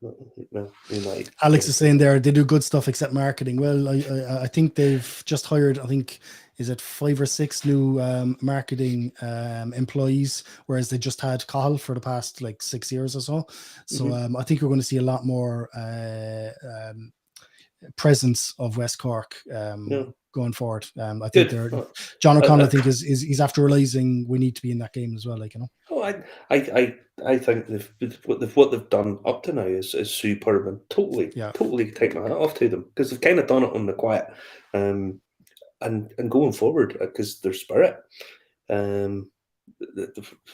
C: Alex is saying there they do good stuff except marketing. Well, I think they've just hired, I think is it 5 or 6 new marketing employees, whereas they just had Cahill for the past like 6 years or so. So I think we're going to see a lot more presence of West Cork going forward. I think John O'Connell, I think he's after realizing we need to be in that game as well. Like, you know.
B: Oh, I think what they've done up to now is superb, and totally take my hat off to them, because they've kind of done it on the quiet, and going forward, because their spirit, when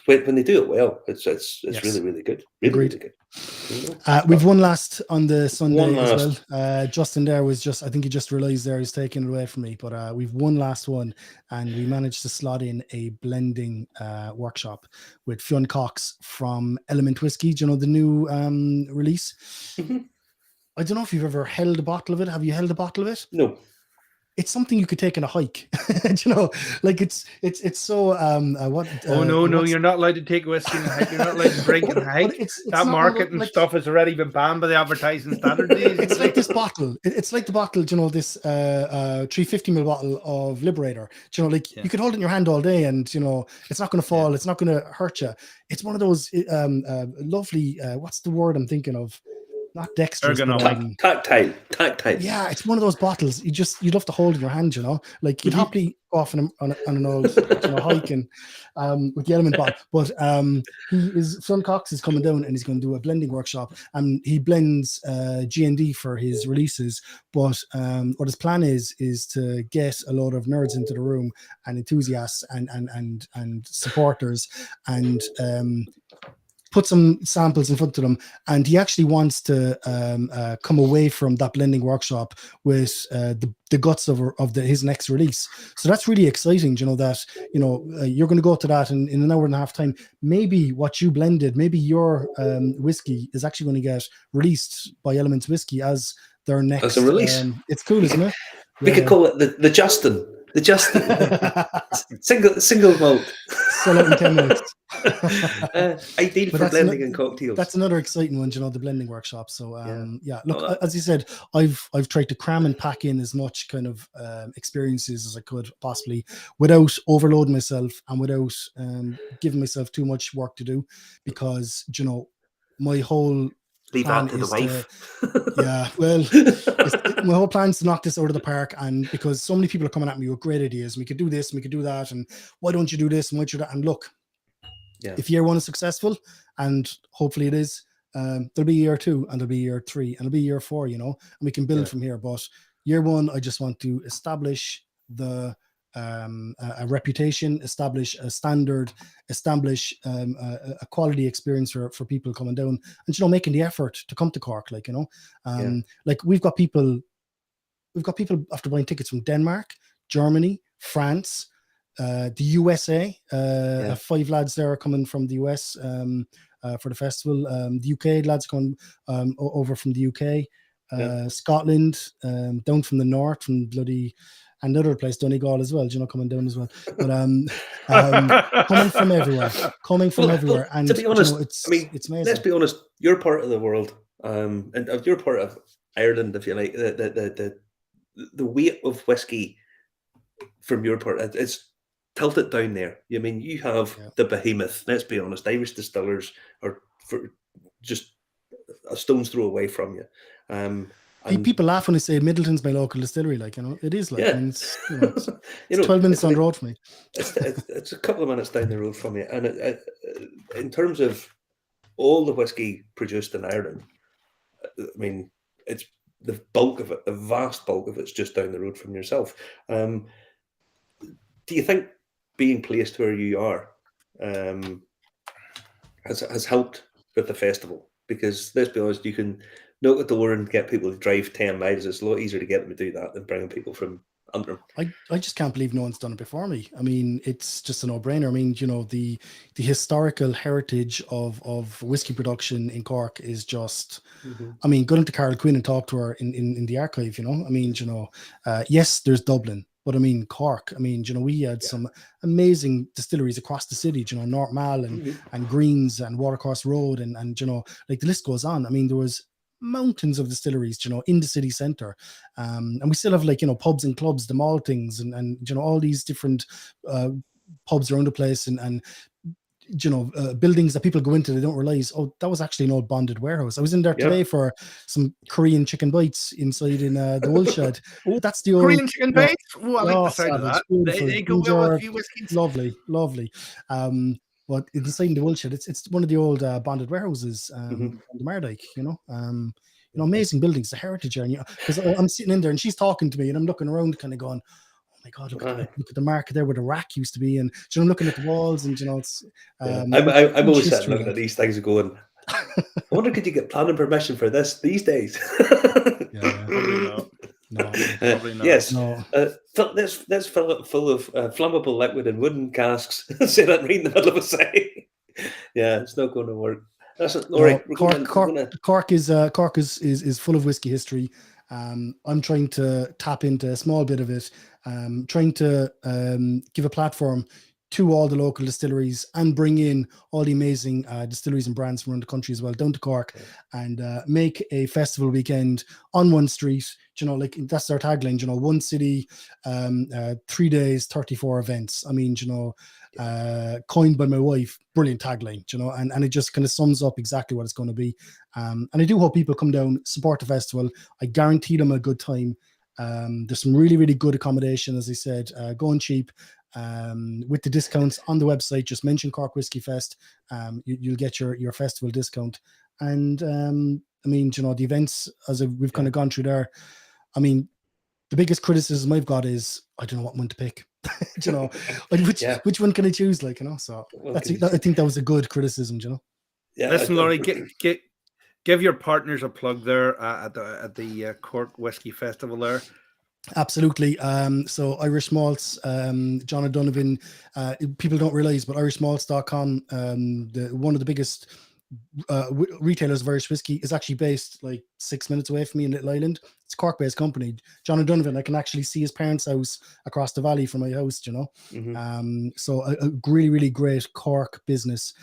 B: they do it well, it's really, really good. Really good.
C: We've one last on the Sunday as well. Justin there was just, I think he just realized there he's taking it away from me, but we've one last one, and we managed to slot in a blending workshop with Fionn Cox from Element Whiskey. Do you know the new release? I don't know if you've ever held a bottle of it. Have you held a bottle of it?
B: No.
C: It's something you could take on a hike. You know, like it's so what
A: no, you're not allowed to take whiskey and hike. You're not allowed to drink and hike. It's that marketing stuff has already been banned by the advertising standards.
C: It's like this bottle. It's like the bottle, you know, this 350ml bottle of Liberator. You know, like you could hold it in your hand all day, and you know it's not going to fall. It's not going to hurt you. It's one of those lovely. What's the word I'm thinking of? Not dexterous,
B: tactile.
C: Yeah, it's one of those bottles you'd love to hold in your hand, you know. Like you'd happily go off on an old hike and with the Element bottle. But Fionn Cox is coming down and he's going to do a blending workshop, and he blends G&D for his releases. But what his plan is to get a load of nerds into the room, and enthusiasts and supporters, and put some samples in front of them, and he actually wants to come away from that blending workshop with the guts of his next release. So that's really exciting, you know, that you're going to go to that in an hour and a half time. Maybe what you blended, maybe your whiskey is actually going to get released by Elements Whiskey as their next
B: as a release.
C: It's cool, isn't it?
B: We could call it the Justin. The Justin single malt.
C: Sell out in 10 minutes.
B: Ideal for blending and cocktails.
C: That's another exciting one, you know, the blending workshop. So look, as you said, I've tried to cram and pack in as much kind of experiences as I could possibly, without overloading myself and without giving myself too much work to do, because you know my whole
B: leave that to the
C: wife. My whole plan is to knock this out of the park, and because so many people are coming at me with great ideas, we could do this, and we could do that, and why don't you do this, and why don't you do that? And look, if year 1 is successful, and hopefully it is, there'll be year 2, and there'll be year 3, and there'll be year 4, you know, and we can build from here. But year 1, I just want to establish a reputation, establish a standard, establish a quality experience for people coming down, and you know, making the effort to come to Cork, like, you know, like we've got people after buying tickets from Denmark, Germany, France, the USA. 5 lads there are coming from the US for the festival. The UK lads coming over from the UK, Scotland, down from the north, from bloody another place, Donegal as well, you know, coming down as well. But coming from everywhere. And
B: to be honest,
C: you know, it's amazing.
B: Let's be honest, you're part of the world, and you're part of Ireland, if you like. The weight of whiskey from your part, it's tilted down there. I mean, you have the behemoth. Let's be honest, Irish distillers are just a stone's throw away from you.
C: People laugh when I say Middleton's my local distillery, like, you know, it is like, I mean, it's, it's 12 minutes down the road for me.
B: It's a couple of minutes down the road from you. And in terms of all the whiskey produced in Ireland, I mean, it's the bulk of it, the vast bulk of it's just down the road from yourself. Do you think being placed where you are has helped with the festival? Because let's be honest, you can knock at the door and get people to drive 10 miles. It's a lot easier to get them to do that than bringing people from under them.
C: I just can't believe no one's done it before me. I mean, it's just a no-brainer. I mean, you know, the historical heritage of whiskey production in Cork is just, I mean, go into Carol Quinn and talk to her in the archive, you know. I mean, you know, yes, there's Dublin, but I mean, Cork, I mean, you know, we had some amazing distilleries across the city, you know, North Mall and Greens and Watercourse Road and, you know, like the list goes on. I mean, there was mountains of distilleries, you know, in the city centre. And we still have, like, you know, pubs and clubs, the maltings, and you know, all these different pubs around the place, and you know, buildings that people go into, they don't realize, oh, that was actually an old bonded warehouse. I was in there today for some Korean chicken bites inside in the wool shed. That's the old
A: Korean chicken bites. Oh, I like the sound of that.
C: Beautiful.
A: They go well with few whiskeys.
C: Lovely. But inside the wool shed, it's one of the old bonded warehouses on the Mardyke, you know. You know, amazing buildings, the heritage area. You know, because I'm sitting in there and she's talking to me, and I'm looking around, kind of going, oh my God, look at the market there where the rack used to be. And, you know, I'm looking at the walls, and, you know, it's
B: I'm always sitting looking at these things and going, I wonder, could you get planning permission for this these days?
A: Probably not.
C: No,
B: probably not. Yes, no. That's full of flammable liquid in wooden casks. Say that right in the middle of a site. Yeah, it's not going to work. Listen, Laurie,
C: Cork is full of whiskey history. I'm trying to tap into a small bit of it, trying to give a platform to all the local distilleries and bring in all the amazing distilleries and brands from around the country as well, down to Cork, and make a festival weekend on one street. You know, like, that's our tagline, you know, one city, 3 days, 34 events. I mean, you know, coined by my wife, brilliant tagline, you know, and it just kind of sums up exactly what it's going to be. And I do hope people come down, support the festival. I guarantee them a good time. There's some really, really good accommodation, as I said, going cheap. With the discounts on the website, just mention Cork Whisky Fest. You'll get your festival discount. And I mean, you know, the events, as we've kind of gone through there, I mean, the biggest criticism I've got is I don't know what one to pick. You know, which one can I choose? Like, you know, so I think that was a good criticism. You know.
A: Yeah. Listen, Laurie, give your partners a plug there at the Cork Whisky Festival there.
C: Absolutely. So Irish Malts, John O'Donovan, people don't realize, but irishmalts.com, one of the biggest retailers of Irish whiskey, is actually based like 6 minutes away from me in Little Island. It's a Cork-based company. John O'Donovan, I can actually see his parents' house across the valley from my house, you know. So a really, really great Cork business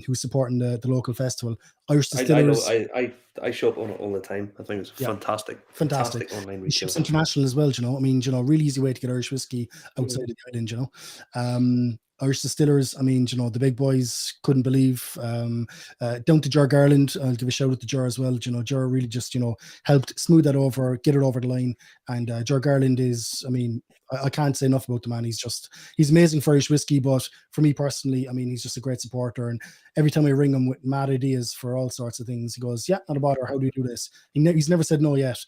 C: who's supporting the local festival. Irish distillers.
B: I shop on it all the time. I think it's fantastic online retail.
C: Ships international as well, you know. I mean, you know, really easy way to get Irish whiskey outside of the island, you know. Irish distillers, I mean, you know, the big boys couldn't believe, down to Ger Garland. I'll give a shout out to Ger as well. You know, Ger really just, you know, helped smooth that over, get it over the line. And Ger Garland is, I mean, I can't say enough about the man. He's amazing for Irish whiskey, but for me personally, I mean, he's just a great supporter. And every time I ring him with mad ideas for all sorts of things, he goes, yeah, not a bother. How do you do this? He's never said no yet.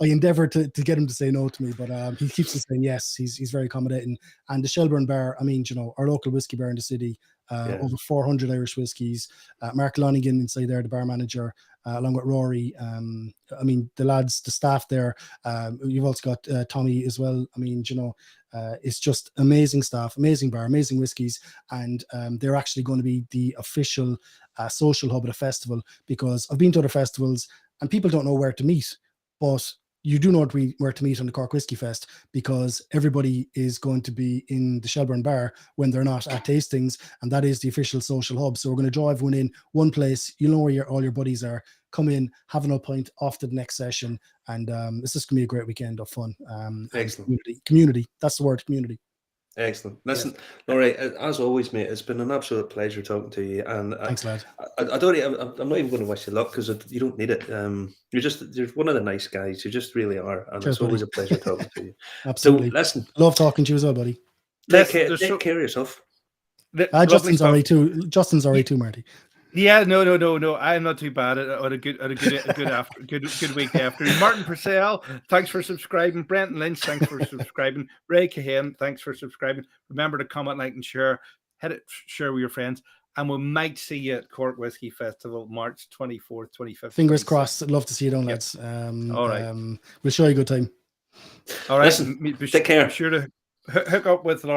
C: I endeavour to get him to say no to me, but he keeps saying yes. He's very accommodating. And the Shelburne Bar, I mean, you know, our local whiskey bar in the city, over 400 Irish whiskies. Mark Lonigan inside there, the bar manager, along with Laurie. I mean, the lads, the staff there. You've also got Tommy as well. I mean, you know, it's just amazing staff, amazing bar, amazing whiskies. And they're actually going to be the official social hub of the festival, because I've been to other festivals and people don't know where to meet, but you do know where to meet on the Cork Whisky Fest, because everybody is going to be in the Shelburne Bar when they're not at tastings, and that is the official social hub. So we're going to draw everyone in one place. You know where all your buddies are. Come in, have an pint, off to the next session, and it's just going to be a great weekend of fun.
B: Excellent.
C: Community. That's the word, community.
B: Excellent. Listen, Laurie, as always, mate, it's been an absolute pleasure talking to you. And
C: thanks, lad.
B: I'm not even going to wish you luck, because you don't need it. You're one of the nice guys. You just really are, and it's always a pleasure talking to you.
C: Absolutely.
B: So, listen,
C: love talking to you as well, buddy.
B: Take care of yourself.
C: Justin's all right too. Justin's all right too, Marty.
A: Yeah, no. I'm not too bad. I had a good week after. Martin Purcell, thanks for subscribing. Brenton Lynch, thanks for subscribing. Ray Cahan, thanks for subscribing. Remember to comment, like, and share. Share with your friends, and we might see you at Cork Whisky Festival, March 24th, 25th.
C: Fingers crossed. I'd love to see you down, lads.
A: All right.
C: We'll show you a good time.
A: All right.
B: Listen, take care.
A: Be sure to hook up with Laurie.